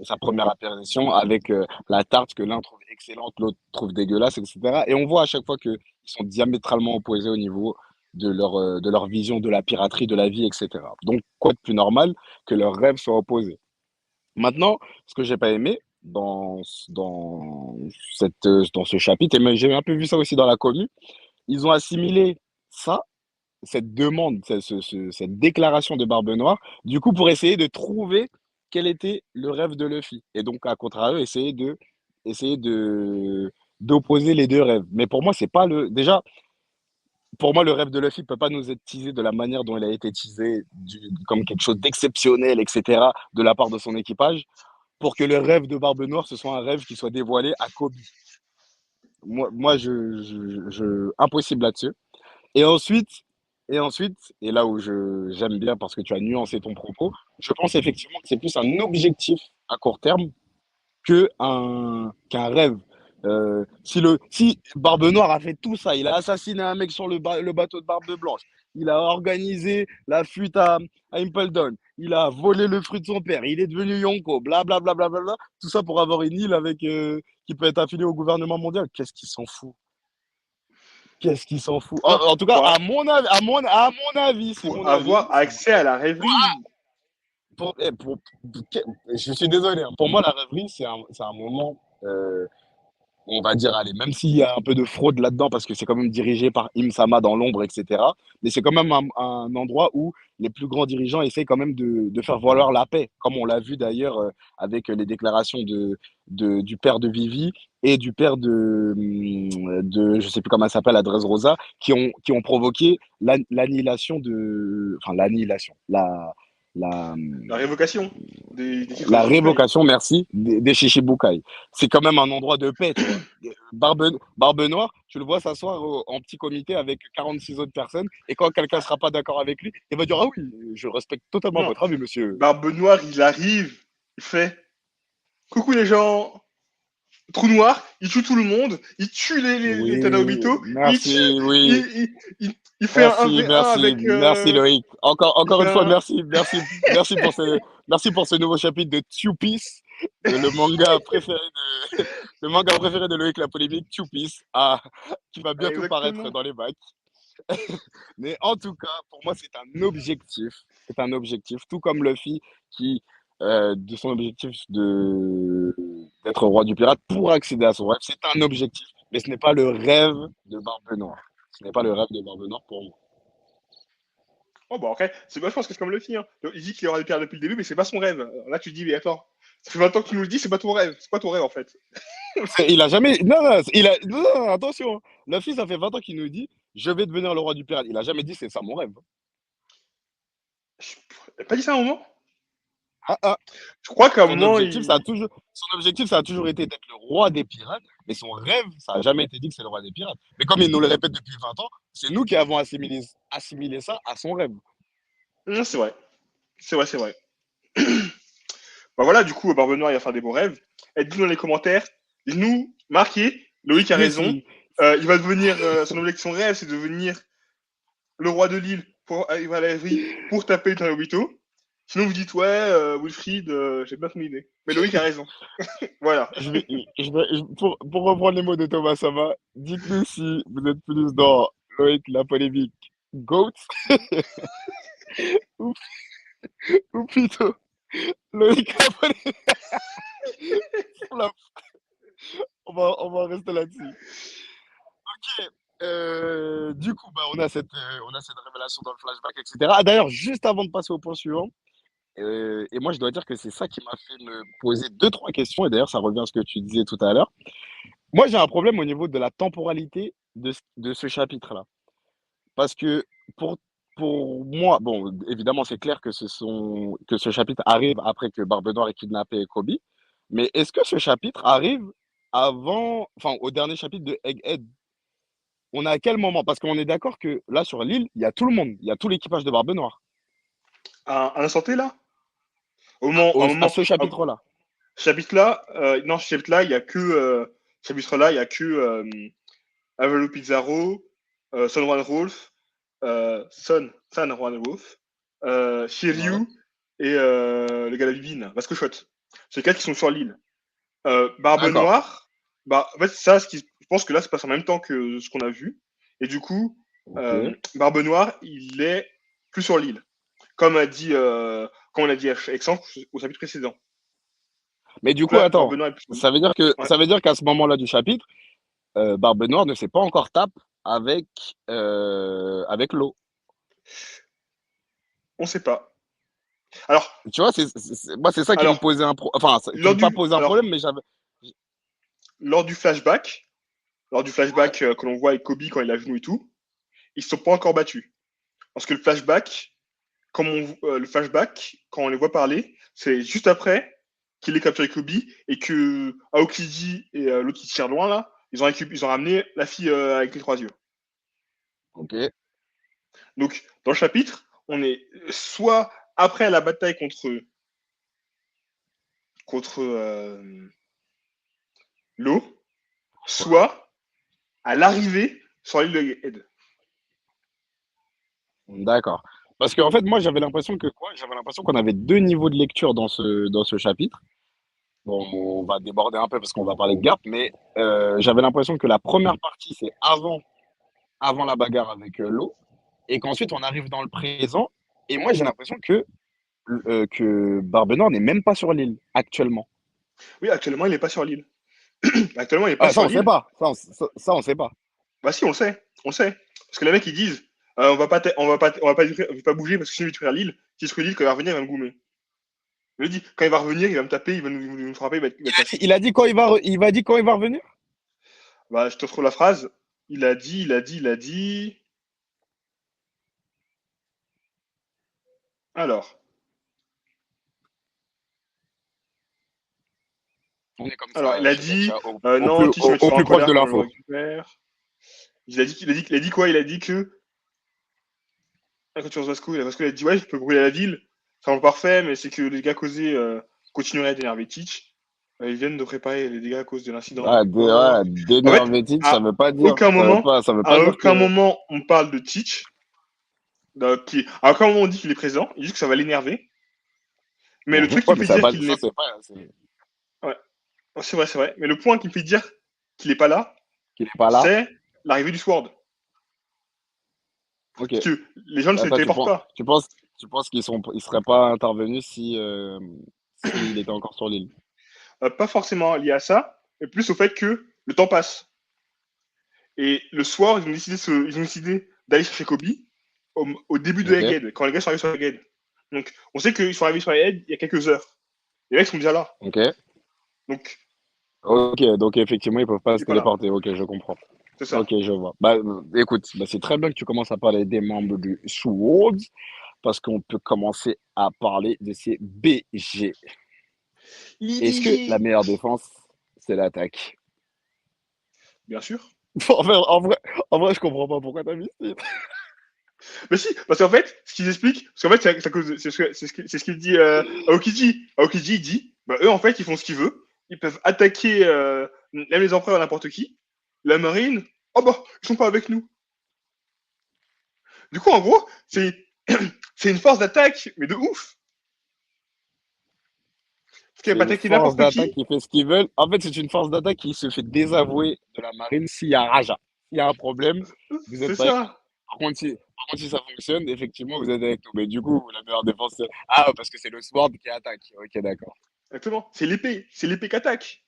[SPEAKER 1] sa première apparition avec la tarte que l'un trouve excellente, l'autre trouve dégueulasse, etc. Et on voit à chaque fois qu'ils sont diamétralement opposés au niveau de leur vision de la piraterie, de la vie, etc. Donc, quoi de plus normal que leurs rêves soient opposés. Maintenant, ce que j'ai pas aimé dans ce chapitre, et même j'ai un peu vu ça aussi dans la commu, ils ont assimilé ça, cette demande, cette déclaration de Barbe Noire, du coup, pour essayer de trouver quel était le rêve de Luffy. Et donc, à contrario, essayer d'opposer les deux rêves. Mais pour moi, c'est pas le. Déjà, pour moi, le rêve de Luffy peut pas nous être teasé de la manière dont il a été teasé, comme quelque chose d'exceptionnel, etc., de la part de son équipage, pour que le rêve de Barbe Noire, ce soit un rêve qui soit dévoilé à Kobe. Moi impossible là-dessus. Et ensuite, et là où j'aime bien parce que tu as nuancé ton propos, je pense effectivement que c'est plus un objectif à court terme qu'un rêve. Si Barbe Noire a fait tout ça, il a assassiné un mec sur le bateau de Barbe Blanche, il a organisé la fuite à Impledon, il a volé le fruit de son père, il est devenu Yonko, blablabla, bla, bla, bla, bla, tout ça pour avoir une île avec, qui peut être affiliée au gouvernement mondial. Qu'est-ce qu'il s'en fout? Qu'est-ce qu'il s'en fout?
[SPEAKER 4] Non,
[SPEAKER 1] En tout cas, à mon avis, c'est
[SPEAKER 4] pour
[SPEAKER 1] mon avis.
[SPEAKER 4] avoir accès à la rêverie.
[SPEAKER 1] Pour, eh, pour- je suis désolé, hein. Pour moi, la rêverie, c'est un moment, on va dire, allez, même s'il y a un peu de fraude là-dedans, parce que c'est quand même dirigé par Im-sama dans l'ombre, etc. Mais c'est quand même un endroit où les plus grands dirigeants essaient quand même de faire valoir la paix, comme on l'a vu d'ailleurs avec les déclarations du père de Vivi et du père je sais plus comment elle s'appelle, Adresse Rosa, qui ont provoqué l'annihilation enfin l'annihilation, la,
[SPEAKER 4] La révocation. des titres
[SPEAKER 1] La
[SPEAKER 4] de Chichibukai.
[SPEAKER 1] révocation, merci, des Chichibukai. C'est quand même un endroit de paix, tu vois. Barbe Noire, tu le vois s'asseoir en petit comité avec 46 autres personnes, et quand quelqu'un sera pas d'accord avec lui, il va dire: Ah oui, je respecte totalement
[SPEAKER 4] Non,
[SPEAKER 1] votre avis, monsieur.
[SPEAKER 4] Barbe Noire, il arrive, il fait coucou les gens, trou noir, il tue tout le monde, il tue les
[SPEAKER 1] Oui,
[SPEAKER 4] Tanaobito, il tue,
[SPEAKER 1] merci,
[SPEAKER 4] il,
[SPEAKER 1] oui.
[SPEAKER 4] il fait un
[SPEAKER 1] Merci,
[SPEAKER 4] 1v1
[SPEAKER 1] merci,
[SPEAKER 4] avec.
[SPEAKER 1] merci Loïc.
[SPEAKER 4] Il
[SPEAKER 1] Encore
[SPEAKER 4] fait
[SPEAKER 1] une fois,
[SPEAKER 4] un.
[SPEAKER 1] merci pour ce nouveau chapitre de Two Piece, le manga préféré le manga préféré de Loïc la polémique, Two Piece, qui va bientôt paraître
[SPEAKER 4] Exactement.
[SPEAKER 1] dans les bacs. Mais en tout cas, pour moi, c'est un objectif, tout comme Luffy qui, de son objectif d'être roi du pirate pour accéder à son rêve, c'est un objectif, mais ce n'est pas le rêve de Barbe Noire. Ce n'est pas le rêve de Barbe Noire pour moi.
[SPEAKER 4] Oh, bah après, je pense que c'est comme le film. Hein. Il dit qu'il aura des pierres depuis le début, mais c'est pas son rêve. Alors là, tu te dis, mais attends, ça fait 20 ans que tu nous le dis, c'est pas ton rêve. C'est quoi ton rêve en fait?
[SPEAKER 1] Il a jamais. Non, non, non, non, attention. Luffy, ça fait 20 ans qu'il nous dit: Je vais devenir le roi du pirate. Il a jamais dit: C'est ça mon rêve.
[SPEAKER 4] Il a pas dit ça à un moment?
[SPEAKER 1] Ah, ah.
[SPEAKER 4] Je crois qu'à un moment, il.
[SPEAKER 1] Son objectif, ça a toujours été d'être le roi des pirates. Mais son rêve, ça n'a jamais été dit que c'est le roi des pirates. Mais comme il nous le répète depuis 20 ans, c'est nous qui avons assimilé ça à son rêve.
[SPEAKER 4] Non, c'est vrai. C'est vrai, c'est vrai. Bah voilà, du coup, Barbe Noire, il va faire des beaux rêves. Et dites-nous dans les commentaires, dites-nous, marquez, Loïc a
[SPEAKER 1] Mais
[SPEAKER 4] raison.
[SPEAKER 1] si.
[SPEAKER 4] Il va devenir, son objectif, son rêve, c'est de devenir le roi de l'île pour arriver à la vie pour taper le Tanobito. Sinon, vous dites, ouais, Wilfried, j'ai bien ton idée. Mais Loïc a raison. Voilà.
[SPEAKER 1] Pour reprendre les mots de Thomas Sama, dites-nous si vous êtes plus dans Loïc la polémique GOAT ou, ou plutôt Loïc la polémique. On va rester là-dessus. Ok. Du coup, bah, on a cette révélation dans le flashback, etc. Ah, d'ailleurs, juste avant de passer au point suivant, et moi je dois dire que c'est ça qui m'a fait me poser deux, trois questions, et d'ailleurs ça revient à ce que tu disais tout à l'heure. Moi j'ai un problème au niveau de la temporalité de ce chapitre-là. Parce que pour, pour moi, bon, évidemment c'est clair que ce chapitre arrive après que Barbe Noire ait kidnappé Kobe, mais est-ce que ce chapitre arrive enfin au dernier chapitre de Egghead? On est à quel moment? Parce qu'on est d'accord que là, sur l'île, il y a tout le monde. Il y a tout l'équipage de Barbe Noire.
[SPEAKER 4] À l'instant T, là, un
[SPEAKER 1] À
[SPEAKER 4] moment,
[SPEAKER 1] ce chapitre-là.
[SPEAKER 4] chapitre-là, non, ce chapitre-là, il y a que, chapitre-là, il y a que Avalo Pizarro, Son Juan Wolf, San Juan Wolf,
[SPEAKER 1] Ouais.
[SPEAKER 4] Shiryu et le gars de la Vivine, Vasco Shot. C'est les quatre qui sont sur l'île. Barbe
[SPEAKER 1] D'accord.
[SPEAKER 4] Noire, bah, en fait, ça, je pense que là, ça passe en même temps que ce qu'on a vu. Et du coup,
[SPEAKER 1] Ok.
[SPEAKER 4] Barbe Noire, il est plus sur l'île. Comme on a dit avec Sank au chapitre précédent.
[SPEAKER 1] Mais du
[SPEAKER 4] Donc
[SPEAKER 1] coup,
[SPEAKER 4] là, Barbe
[SPEAKER 1] attends.
[SPEAKER 4] Noire est plus sur l'île. Ouais.
[SPEAKER 1] Ça veut dire qu'à ce moment-là du chapitre, Barbe Noire ne s'est pas encore tape avec, avec l'eau.
[SPEAKER 4] On sait pas. Alors,
[SPEAKER 1] Tu vois, moi, c'est ça qui me
[SPEAKER 4] alors,
[SPEAKER 1] posait enfin, qui
[SPEAKER 4] lors
[SPEAKER 1] me pas
[SPEAKER 4] du,
[SPEAKER 1] posé un
[SPEAKER 4] alors,
[SPEAKER 1] problème, mais j'avais.
[SPEAKER 4] lors du flashback, que l'on voit avec Kobe quand il a vu et tout, ils ne sont pas encore battus. Parce que le flashback, quand on les voit parler, c'est juste après qu'il ait capturé Kobe et que Aokiji et l'autre qui tire loin là, ils ont ramené la fille avec les trois yeux.
[SPEAKER 1] Ok.
[SPEAKER 4] Donc dans le chapitre, on est soit après la bataille contre l'eau, soit à l'arrivée sur l'île de Ed.
[SPEAKER 1] D'accord. Parce qu'en fait, moi, j'avais l'impression que quoi? J'avais l'impression qu'on avait deux niveaux de lecture dans ce chapitre. Bon, on va déborder un peu parce qu'on va parler de Garp, mais j'avais l'impression que la première partie, c'est avant la bagarre avec l'eau, et qu'ensuite on arrive dans le présent. Et moi, j'ai l'impression que Barbe Noire n'est même pas sur l'île actuellement.
[SPEAKER 4] Oui, actuellement il n'est pas sur l'île. Actuellement il n'est pas
[SPEAKER 1] Ah, ça,
[SPEAKER 4] sur
[SPEAKER 1] on sait
[SPEAKER 4] l'île.
[SPEAKER 1] pas. Ça, on sait pas.
[SPEAKER 4] Bah si, on le sait. On le sait. Parce que les mecs, ils disent, on va pas bouger parce que si on veut détruire l'île, s'il se l'île, quand il va revenir, il va me goumer. Il dit, quand il va revenir, il va me taper, il va nous frapper, il va être cassé.
[SPEAKER 1] Il a dit quand il va revenir.
[SPEAKER 4] Bah, je te retrouve la phrase. Il a dit. Alors,
[SPEAKER 1] On est comme
[SPEAKER 4] Alors,
[SPEAKER 1] ça
[SPEAKER 4] il a
[SPEAKER 1] chez
[SPEAKER 4] dit
[SPEAKER 1] Gacha, au, au plus,
[SPEAKER 4] non, Teach
[SPEAKER 1] au,
[SPEAKER 4] va te
[SPEAKER 1] au
[SPEAKER 4] faire en
[SPEAKER 1] plus proche
[SPEAKER 4] colère
[SPEAKER 1] de
[SPEAKER 4] quand je le
[SPEAKER 1] l'info.
[SPEAKER 4] récupère. Il a dit quoi? Il a dit que quand tu reçois Vasco, il a dit ouais, je peux brûler la ville. C'est vraiment parfait, mais c'est que les dégâts causés continueraient d'énerver Teach. Ils viennent de préparer les dégâts à cause de l'incident dans
[SPEAKER 1] Ah,
[SPEAKER 4] le port.
[SPEAKER 1] ouais,
[SPEAKER 4] En fait,
[SPEAKER 1] d'énervétique,
[SPEAKER 4] à
[SPEAKER 1] ça veut
[SPEAKER 4] à
[SPEAKER 1] pas dire
[SPEAKER 4] aucun
[SPEAKER 1] que.
[SPEAKER 4] moment, on parle de Teach. À aucun moment, on dit qu'il est présent. Il dit que ça va l'énerver. Mais le truc qui
[SPEAKER 1] Ouais,
[SPEAKER 4] me
[SPEAKER 1] mais
[SPEAKER 4] fait
[SPEAKER 1] ça veut
[SPEAKER 4] dire
[SPEAKER 1] pas,
[SPEAKER 4] qu'il
[SPEAKER 1] ça,
[SPEAKER 4] n'est
[SPEAKER 1] c'est pas,
[SPEAKER 4] ouais, c'est vrai, c'est vrai. Mais le point qui me fait dire qu'il n'est pas là,
[SPEAKER 1] qu'il est pas là.
[SPEAKER 4] c'est l'arrivée du Sword.
[SPEAKER 1] Ok.
[SPEAKER 4] Parce que les gens ne se
[SPEAKER 1] Attends,
[SPEAKER 4] téléportent pas.
[SPEAKER 1] tu penses, tu penses ils seraient pas intervenus si, s'il était encore sur l'île.
[SPEAKER 4] Pas forcément lié à ça, mais plus au fait que le temps passe. Et le soir, ils ont décidé d'aller chercher Kobe au début de
[SPEAKER 1] Ok.
[SPEAKER 4] Egghead, quand les gars sont arrivés sur Egghead. Donc, on sait qu'ils sont arrivés sur Egghead il y a quelques heures. Les mecs sont déjà là.
[SPEAKER 1] Ok.
[SPEAKER 4] Donc,
[SPEAKER 1] Ok. Donc effectivement, ils peuvent pas
[SPEAKER 4] il
[SPEAKER 1] se
[SPEAKER 4] est pas là.
[SPEAKER 1] téléporter. Ok, je comprends.
[SPEAKER 4] C'est ça.
[SPEAKER 1] Ok, je vois. Bah, écoute, bah, c'est très bien que tu commences à parler des membres du SWORD parce qu'on peut commencer à parler de ces BG. Est-ce que la
[SPEAKER 4] L'IBG,
[SPEAKER 1] meilleure défense, c'est l'attaque?
[SPEAKER 4] bien sûr.
[SPEAKER 1] En vrai, je comprends pas pourquoi t'as mis ce titre.
[SPEAKER 4] Mais si, parce qu'en fait, ce qu'ils expliquent, parce qu'en fait, c'est à cause c'est ce qu'il dit Aokiji. Aokiji, il dit, bah, eux, en fait, ils font ce qu'ils veulent. Ils peuvent attaquer même les empereurs, n'importe qui. La marine, oh bah, ils sont pas avec nous. Du coup, en gros, c'est une force d'attaque, mais de ouf. Parce qu'elle
[SPEAKER 1] C'est
[SPEAKER 4] peut
[SPEAKER 1] une
[SPEAKER 4] attaquer
[SPEAKER 1] force
[SPEAKER 4] n'importe
[SPEAKER 1] d'attaque
[SPEAKER 4] qui.
[SPEAKER 1] qui fait ce qu'ils veulent. En fait, c'est une force d'attaque qui se fait désavouer de la marine s'il y a Raja. S'il y a un problème, vous n'êtes
[SPEAKER 4] C'est
[SPEAKER 1] pas avec nous.
[SPEAKER 4] ça.
[SPEAKER 1] Par contre, si ça fonctionne, effectivement, vous êtes avec nous. Mais du coup, la meilleure défense, c'est... Ah, parce que c'est le Sword qui attaque. Ok, d'accord.
[SPEAKER 4] Exactement. C'est l'épée. C'est l'épée qui attaque.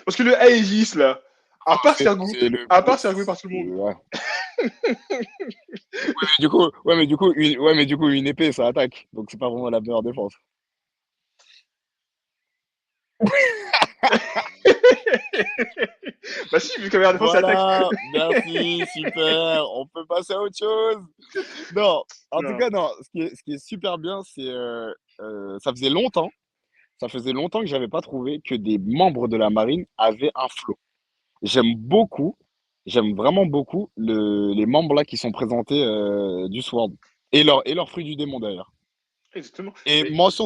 [SPEAKER 4] Parce que le Aegis, là, à part se faire gou-
[SPEAKER 1] C'est le
[SPEAKER 4] à part se faire gouer
[SPEAKER 1] plus...
[SPEAKER 4] par tout le monde.
[SPEAKER 1] Ouais. Mais du coup, une épée, ça attaque. Donc, c'est pas vraiment la meilleure défense.
[SPEAKER 4] Bah si, vu que la meilleure défense, c'est l'attaque.
[SPEAKER 1] Voilà, merci, super. On peut passer à autre chose. Non, en tout
[SPEAKER 4] Non.
[SPEAKER 1] cas, non. Ce qui est super bien, c'est ça faisait longtemps. Ça faisait longtemps que j'avais pas trouvé que des membres de la marine avaient un flow. J'aime beaucoup, j'aime vraiment beaucoup les membres là qui sont présentés du Sword et leur fruit du démon d'ailleurs.
[SPEAKER 4] Exactement.
[SPEAKER 1] Et
[SPEAKER 4] Mais
[SPEAKER 1] mention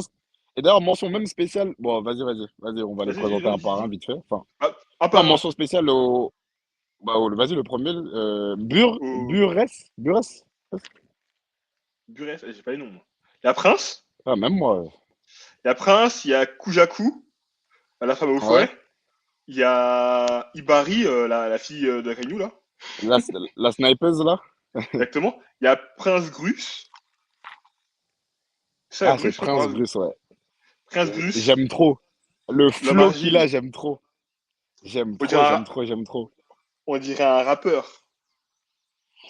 [SPEAKER 1] et d'ailleurs mention même spéciale. Bon, vas-y, on va les
[SPEAKER 4] vas-y,
[SPEAKER 1] présenter un
[SPEAKER 4] vas-y,
[SPEAKER 1] par un
[SPEAKER 4] dis.
[SPEAKER 1] vite fait. Enfin,
[SPEAKER 4] Ah,
[SPEAKER 1] non,
[SPEAKER 4] par un.
[SPEAKER 1] mention spéciale vas-y le premier,
[SPEAKER 4] Au
[SPEAKER 1] Bures.
[SPEAKER 4] Burès, j'ai pas les noms. Moi. Il y a Prince.
[SPEAKER 1] Ah, même moi.
[SPEAKER 4] Il y a Prince, il y a Kujaku, la femme au
[SPEAKER 1] Ouais.
[SPEAKER 4] fouet. Il y a Ibari, la fille de Renyu, là.
[SPEAKER 1] La, la snipeuse là.
[SPEAKER 4] Exactement. Il y a Prince Grus. C'est ça,
[SPEAKER 1] Ah, c'est
[SPEAKER 4] Grus,
[SPEAKER 1] Prince Bruce, ouais.
[SPEAKER 4] Prince Grus.
[SPEAKER 1] J'aime trop. Le
[SPEAKER 4] La
[SPEAKER 1] flow qu'il a,
[SPEAKER 4] Margine.
[SPEAKER 1] j'aime trop.
[SPEAKER 4] On dirait un,
[SPEAKER 1] J'aime trop.
[SPEAKER 4] on dirait un rappeur.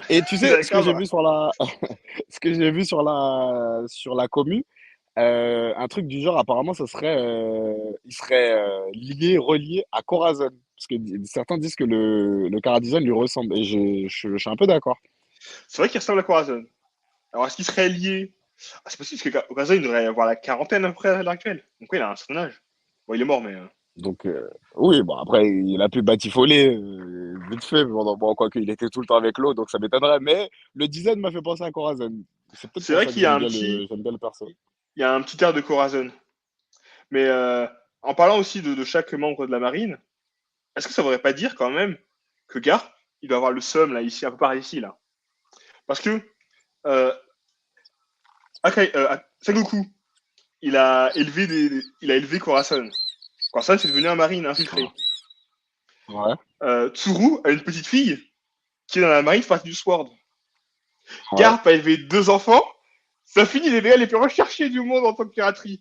[SPEAKER 1] Et tu sais,
[SPEAKER 4] Avec
[SPEAKER 1] ce que
[SPEAKER 4] un
[SPEAKER 1] j'ai
[SPEAKER 4] bras.
[SPEAKER 1] vu sur la, ce que j'ai vu sur la commu, un truc du genre, apparemment, il serait relié à Corazon. Parce que certains disent que le Caradison lui ressemble. Et je suis un peu d'accord.
[SPEAKER 4] C'est vrai qu'il ressemble à Corazon. Alors, est-ce qu'il serait lié? C'est possible, parce que Corazon, il devrait avoir la quarantaine après à l'heure actuelle. Donc, oui, il a un certain âge. Bon, il est mort, mais.
[SPEAKER 1] Donc, oui, bon, après, il a pu batifoler vite fait. Bon, quoique, il était tout le temps avec l'eau, donc ça m'étonnerait. Mais le design m'a fait penser à Corazon. C'est peut-être
[SPEAKER 4] C'est
[SPEAKER 1] pour
[SPEAKER 4] vrai
[SPEAKER 1] ça que
[SPEAKER 4] qu'il y a un petit.
[SPEAKER 1] j'aime bien le perso.
[SPEAKER 4] Il y a un petit air de Corazon. Mais en parlant aussi de chaque membre de la marine, est-ce que ça ne voudrait pas dire quand même que Garp, il doit avoir le seum là, ici, un peu par ici, là? Parce que euh, Sengoku, il a élevé Corazon. Corazon, c'est devenu un marine infiltré.
[SPEAKER 1] Ouais,
[SPEAKER 4] Tsuru a une petite fille qui est dans la marine, fait partie du Sword.
[SPEAKER 1] ouais.
[SPEAKER 4] Garp a élevé 2 enfants. Ça finit les gars les plus recherchés du monde en tant que piraterie.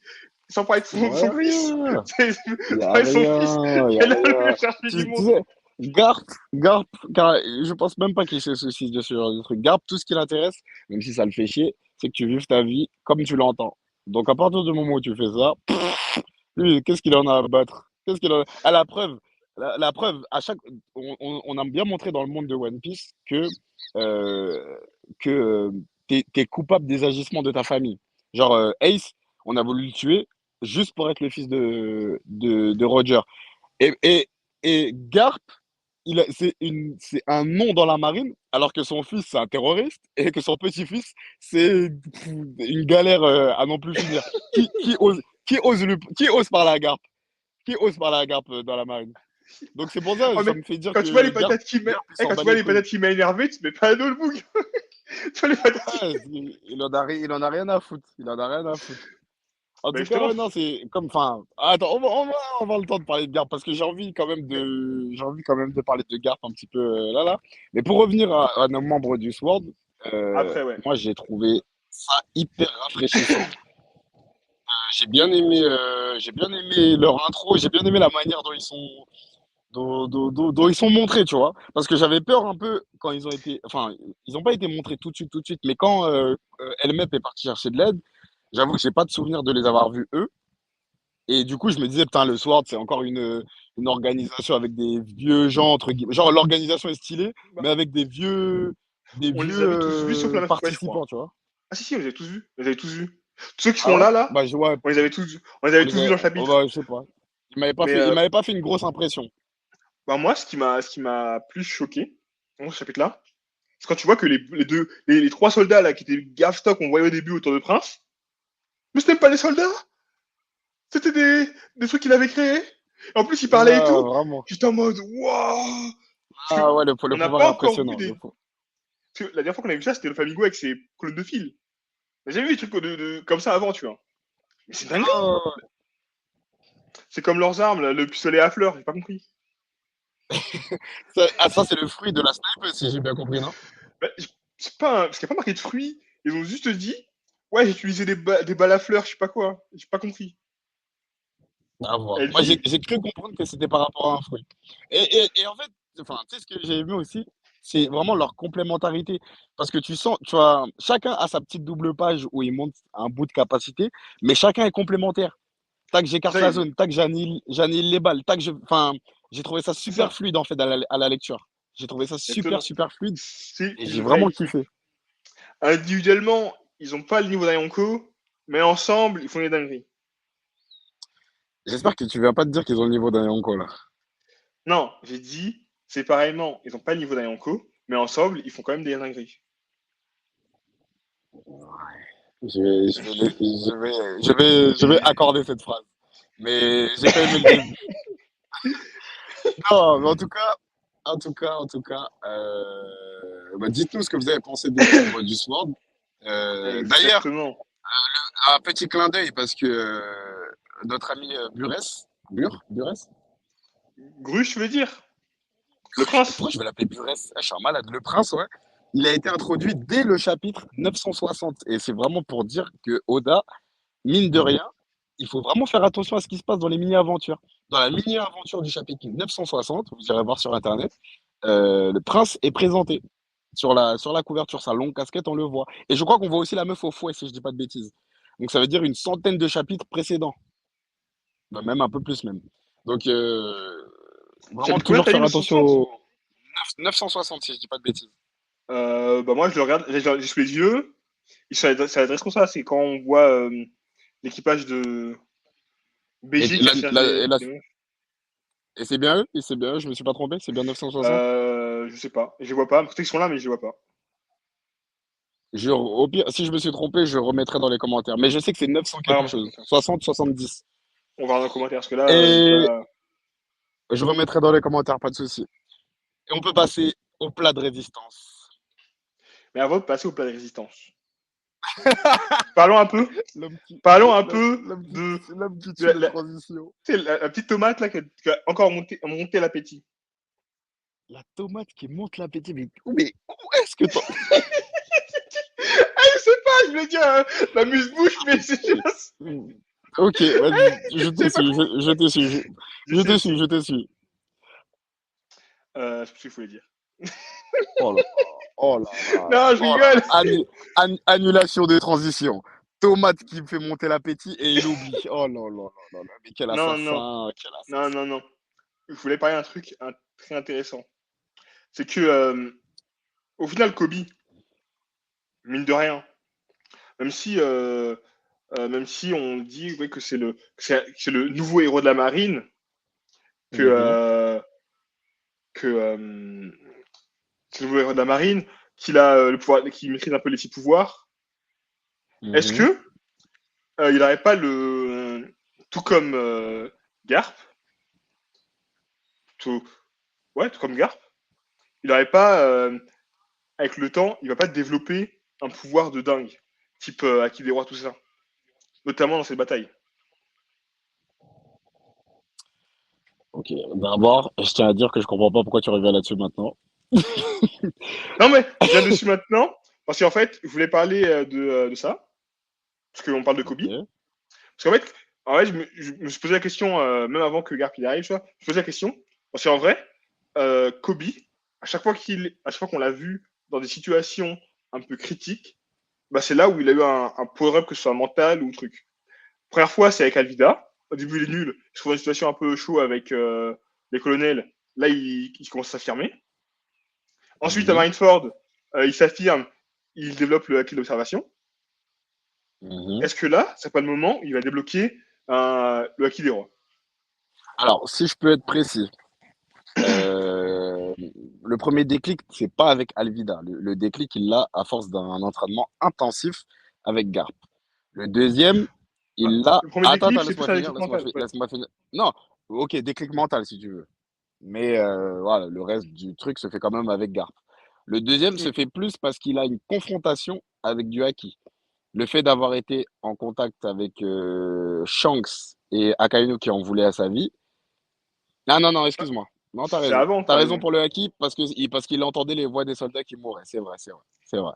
[SPEAKER 4] Sans parler de
[SPEAKER 1] Y
[SPEAKER 4] son
[SPEAKER 1] a
[SPEAKER 4] fils.
[SPEAKER 1] rien.
[SPEAKER 4] Sans
[SPEAKER 1] Y a
[SPEAKER 4] parler de son fils,
[SPEAKER 1] rien. Y
[SPEAKER 4] qui
[SPEAKER 1] a
[SPEAKER 4] est là le plus
[SPEAKER 1] rien.
[SPEAKER 4] recherché du
[SPEAKER 1] Tu
[SPEAKER 4] monde.
[SPEAKER 1] sais, je pense même pas qu'il se soucie de ce genre de truc. Garp, tout ce qui l'intéresse, même si ça le fait chier, c'est que tu vives ta vie comme tu l'entends. Donc, à partir du moment où tu fais ça, lui, qu'est-ce qu'il en a à battre? Qu'est-ce qu'il en a... À la preuve, la preuve, on a bien montré dans le monde de One Piece euh, que t'es coupable des agissements de ta famille. Genre, Ace, on a voulu le tuer juste pour être le fils de Roger. Et, et, et Garp, c'est un nom dans la marine, alors que son fils, c'est un terroriste, et que son petit-fils, c'est une galère à n'en plus finir. Qui ose parler à Garp? Qui ose parler à Garp dans la marine? Donc c'est pour ça,
[SPEAKER 4] Oh,
[SPEAKER 1] ça
[SPEAKER 4] mais
[SPEAKER 1] me fait dire
[SPEAKER 4] quand tu vois
[SPEAKER 1] que
[SPEAKER 4] les patates qui m'a...
[SPEAKER 1] Garp il s'en
[SPEAKER 4] quand tu
[SPEAKER 1] bat
[SPEAKER 4] vois
[SPEAKER 1] les
[SPEAKER 4] les
[SPEAKER 1] couilles.
[SPEAKER 4] patates qui m'a énervé, tu mets pas un notebook. Tu vois les patates
[SPEAKER 1] Ah, il en a rien à foutre. Il en a rien à foutre. En
[SPEAKER 4] Bah
[SPEAKER 1] tout cas,
[SPEAKER 4] justement,
[SPEAKER 1] ouais, non, c'est comme, enfin, attends, on va avoir le temps de parler de Garp parce que j'ai envie quand même de parler de Garp un petit peu là. Mais pour revenir à nos membres du Sword,
[SPEAKER 4] après, ouais.
[SPEAKER 1] moi, j'ai trouvé ça hyper rafraîchissant. J'ai bien aimé leur intro, j'ai bien aimé la manière dont ils sont montrés, tu vois. Parce que j'avais peur un peu quand ils ont été, enfin, ils n'ont pas été montrés tout de suite, mais quand LMEP est parti chercher de l'aide, j'avoue que j'ai pas de souvenir de les avoir vus eux. Et du coup, je me disais, putain, le Sword, c'est encore une organisation avec des vieux gens, entre guillemets. Genre, l'organisation est stylée,
[SPEAKER 4] Bah,
[SPEAKER 1] mais avec des
[SPEAKER 4] on les
[SPEAKER 1] vieux
[SPEAKER 4] avait tous vus sauf la meuf, ouais, je crois.
[SPEAKER 1] participants, tu vois.
[SPEAKER 4] Ah si, si, on les avait tous vus. On les avait tous vus. Tous ceux qui
[SPEAKER 1] Ah
[SPEAKER 4] sont
[SPEAKER 1] ouais?
[SPEAKER 4] là,
[SPEAKER 1] Bah, je vois,
[SPEAKER 4] on les avait tous vus. On les avait tous vus dans le
[SPEAKER 1] oh,
[SPEAKER 4] chapitre.
[SPEAKER 1] bah, je sais pas.
[SPEAKER 4] Mais
[SPEAKER 1] Il m'avait pas fait une grosse impression.
[SPEAKER 4] bah, moi, ce qui m'a plus choqué dans ce chapitre-là, c'est quand tu vois que les trois soldats là qui étaient grave stock, on voyait au début autour de Prince, mais c'était même pas des soldats, c'était des trucs qu'il avait créés. Et en plus, il parlait et
[SPEAKER 1] Ah,
[SPEAKER 4] tout.
[SPEAKER 1] vraiment.
[SPEAKER 4] J'étais en mode, waouh! Parce
[SPEAKER 1] Ah
[SPEAKER 4] que
[SPEAKER 1] ouais,
[SPEAKER 4] on
[SPEAKER 1] le
[SPEAKER 4] n'a
[SPEAKER 1] pouvoir est
[SPEAKER 4] pas encore vu
[SPEAKER 1] impressionnant.
[SPEAKER 4] des. Parce que la dernière fois qu'on a vu ça, c'était le Flamingo avec ses colonnes de fil. On n'a jamais vu des trucs comme ça avant, tu vois. Mais c'est dingue!
[SPEAKER 1] Ah,
[SPEAKER 4] C'est comme leurs armes, là, le pistolet à fleurs, j'ai pas compris.
[SPEAKER 1] ça c'est le fruit de la snipe, si j'ai bien compris, non?
[SPEAKER 4] Bah, c'est pas parce qu'il n'y a pas marqué de fruits. Ils ont juste dit, ouais, j'ai utilisé des balles à fleurs, je sais pas quoi. J'ai pas compris.
[SPEAKER 1] À voir.
[SPEAKER 4] Elle
[SPEAKER 1] Moi,
[SPEAKER 4] dit,
[SPEAKER 1] j'ai cru comprendre que c'était par rapport à un fruit. Et en fait, enfin, tu sais ce que j'ai aimé aussi, c'est vraiment leur complémentarité. Parce que tu sens, tu vois, chacun a sa petite double page où il monte un bout de capacité, mais chacun est complémentaire. Tac,
[SPEAKER 4] c'est
[SPEAKER 1] j'écarte
[SPEAKER 4] ça,
[SPEAKER 1] la zone, tac, j'annule les balles, tac, enfin, j'ai trouvé ça
[SPEAKER 4] c'est
[SPEAKER 1] super
[SPEAKER 4] ça.
[SPEAKER 1] fluide en fait à la lecture. J'ai trouvé ça
[SPEAKER 4] Étonnant.
[SPEAKER 1] super fluide
[SPEAKER 4] C'est
[SPEAKER 1] et j'ai
[SPEAKER 4] une vraie
[SPEAKER 1] vraiment
[SPEAKER 4] équipe.
[SPEAKER 1] kiffé.
[SPEAKER 4] Individuellement, ils ont pas le niveau d'un Yonko, mais ensemble, ils font des dingueries.
[SPEAKER 1] J'espère que tu vas pas te dire qu'ils ont le niveau d'un Yonko là.
[SPEAKER 4] Non, j'ai dit, séparément, ils ont pas le niveau d'un Yonko, mais ensemble, ils font quand même des dingueries.
[SPEAKER 1] Je vais accorder cette phrase. Mais j'ai pas aimé le début. Non, mais en tout cas, bah, dites-nous ce que vous avez pensé des membres du Sword. D'ailleurs,
[SPEAKER 4] Exactement.
[SPEAKER 1] un petit clin d'œil parce que notre ami Buress,
[SPEAKER 4] Gruche, je veux dire. Le prince.
[SPEAKER 1] pourquoi je vais l'appeler Buress? Ah, je suis un malade. Le prince, ouais. Il a été introduit dès le chapitre 960. Et c'est vraiment pour dire que Oda, mine de rien, il faut vraiment faire attention à ce qui se passe dans les mini-aventures. Dans la mini-aventure du chapitre 960, vous irez voir sur Internet, le prince est présenté sur la couverture, sa longue casquette, on le voit. Et je crois qu'on voit aussi la meuf au fouet, si je dis pas de bêtises. Donc ça veut dire une centaine de chapitres précédents, bah, même un peu plus même. Donc vraiment
[SPEAKER 4] Chapitre combien
[SPEAKER 1] toujours
[SPEAKER 4] t'as dit,
[SPEAKER 1] faire attention
[SPEAKER 4] 960?
[SPEAKER 1] au 960, si je dis pas de bêtises.
[SPEAKER 4] Bah moi, je le regarde, j'ai sous les yeux. Ça adresse comme ça, c'est quand on voit l'équipage de
[SPEAKER 1] Et,
[SPEAKER 4] BG qui recherche des meufs.
[SPEAKER 1] et c'est bien eux, je me suis pas trompé, c'est bien 960.
[SPEAKER 4] Je sais pas, je les vois pas. Peut-être qu'ils sont là, mais je les vois pas.
[SPEAKER 1] Au pire, si je me suis trompé, je remettrai dans les commentaires. Mais je sais que c'est 900
[SPEAKER 4] Ah,
[SPEAKER 1] quelque chose. 60, 70.
[SPEAKER 4] on va dans les commentaires, parce que là, j'ai
[SPEAKER 1] Et
[SPEAKER 4] pas.
[SPEAKER 1] je remettrai dans les commentaires, pas de souci. Et on peut passer au plat de résistance.
[SPEAKER 4] Mais avant de passer au plat de résistance, parlons un peu,
[SPEAKER 1] L'homme qui,
[SPEAKER 4] parlons un peu
[SPEAKER 1] l'homme qui
[SPEAKER 4] de
[SPEAKER 1] tue les transitions.
[SPEAKER 4] tu sais, la petite tomate là qui a encore monté l'appétit.
[SPEAKER 1] La tomate qui monte l'appétit. Mais où est-ce que t'en...
[SPEAKER 4] Ah, je sais pas, je voulais dire la muse-bouche, mais c'est juste.
[SPEAKER 1] Ok, vas-y,
[SPEAKER 4] J'ai pas compris.
[SPEAKER 1] je te suis,
[SPEAKER 4] Je sais,
[SPEAKER 1] je te suis.
[SPEAKER 4] je sais ce qu'il fallait dire.
[SPEAKER 1] Oh là là, oh là là,
[SPEAKER 4] Non, je
[SPEAKER 1] oh là
[SPEAKER 4] rigole.
[SPEAKER 1] là. Annulation de transition. Tomate qui me fait monter l'appétit et il oublie. Oh là là là là là. Mais
[SPEAKER 4] Non, non,
[SPEAKER 1] quel
[SPEAKER 4] non,
[SPEAKER 1] assassin.
[SPEAKER 4] non, non. Je voulais parler d'un truc très intéressant. C'est que, au final, Kobe, mine de rien, même si, même si on dit ouais, que c'est le nouveau héros de la marine, que,
[SPEAKER 1] Mhm,
[SPEAKER 4] que c'est le nouveau héros de la marine, qu'il a le pouvoir, qu'il maîtrise un peu les six pouvoirs. Est-ce
[SPEAKER 1] mhm.
[SPEAKER 4] que il n'aurait pas tout comme Garp, tout, ouais, tout comme Garp, il n'aurait pas, avec le temps, il va pas développer un pouvoir de dingue, type Aki des rois, tout ça, notamment dans cette bataille.
[SPEAKER 1] Ok, d'abord, je tiens à dire que je comprends pas pourquoi tu reviens là-dessus maintenant.
[SPEAKER 4] Non mais, je viens dessus maintenant, parce qu'en fait, je voulais parler de ça, parce qu'on parle de Kobe.
[SPEAKER 1] Ok.
[SPEAKER 4] Parce en fait je me suis posé la question, même avant que Garp il arrive, tu vois, je me posais la question, parce qu'en vrai, Kobe, à chaque fois qu'on l'a vu dans des situations un peu critiques, bah, c'est là où il a eu un power-up, que ce soit mental ou truc. Première fois, c'est avec Alvida. Au début, il est nul. Il se trouve dans une situation un peu chaud avec les colonels. Là, il commence à s'affirmer. Ensuite, à
[SPEAKER 1] Mhm,
[SPEAKER 4] Marineford, il s'affirme. Il développe le haki d'observation.
[SPEAKER 1] mhm.
[SPEAKER 4] Est-ce que là, c'est pas le moment où il va débloquer le haki des rois?
[SPEAKER 1] Alors, si je peux être précis, euh, le premier déclic, c'est pas avec Alvida. Le déclic, il l'a à force d'un entraînement intensif avec Garp. Le deuxième,
[SPEAKER 4] Ah,
[SPEAKER 1] il l'a.
[SPEAKER 4] le premier
[SPEAKER 1] Attends,
[SPEAKER 4] déclic,
[SPEAKER 1] attends,
[SPEAKER 4] c'est
[SPEAKER 1] laisse-moi
[SPEAKER 4] plus un
[SPEAKER 1] finir,
[SPEAKER 4] déclic mental. Ouais.
[SPEAKER 1] laisse-moi finir. Non, ok, déclic mental si tu veux. Mais voilà, le reste du truc se fait quand même avec Garp. Le deuxième se
[SPEAKER 4] Mm.
[SPEAKER 1] fait plus parce qu'il a une confrontation avec du haki. Le fait d'avoir été en contact avec Shanks et Akainu qui en voulaient à sa vie. Ah non, non, excuse-moi. Non, t'as
[SPEAKER 4] C'est
[SPEAKER 1] raison.
[SPEAKER 4] avant,
[SPEAKER 1] T'as
[SPEAKER 4] t'as
[SPEAKER 1] raison
[SPEAKER 4] raison.
[SPEAKER 1] pour le haki parce qu'il entendait les voix des soldats qui mouraient. C'est vrai, c'est vrai, c'est vrai.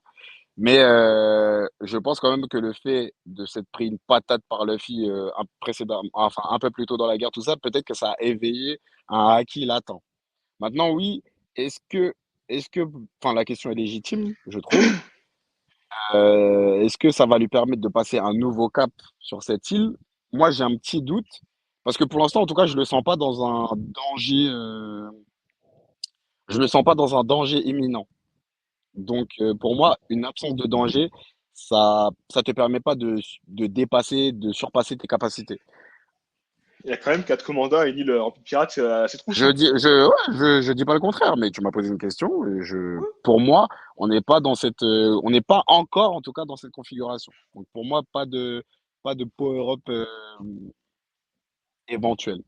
[SPEAKER 1] Mais je pense quand même que le fait de s'être pris une patate par Luffy enfin un peu plus tôt dans la guerre, tout ça, peut-être que ça a éveillé un haki latent. Maintenant, oui, est-ce que, enfin la question est légitime, je trouve. Est-ce que ça va lui permettre de passer un nouveau cap sur cette île? Moi, j'ai un petit doute parce que pour l'instant, en tout cas, je le sens pas dans un danger. Je le sens pas dans un danger imminent. Donc, pour moi, une absence de danger, ça te permet pas de dépasser, de surpasser tes capacités.
[SPEAKER 4] Il y a quand même 4 commandants et une île remplie de pirates, c'est trop ça.
[SPEAKER 1] Je dis pas le contraire, mais tu m'as posé une question et pour moi, on n'est pas encore, en tout cas, dans cette configuration. Donc, pour moi, pas de power-up éventuel.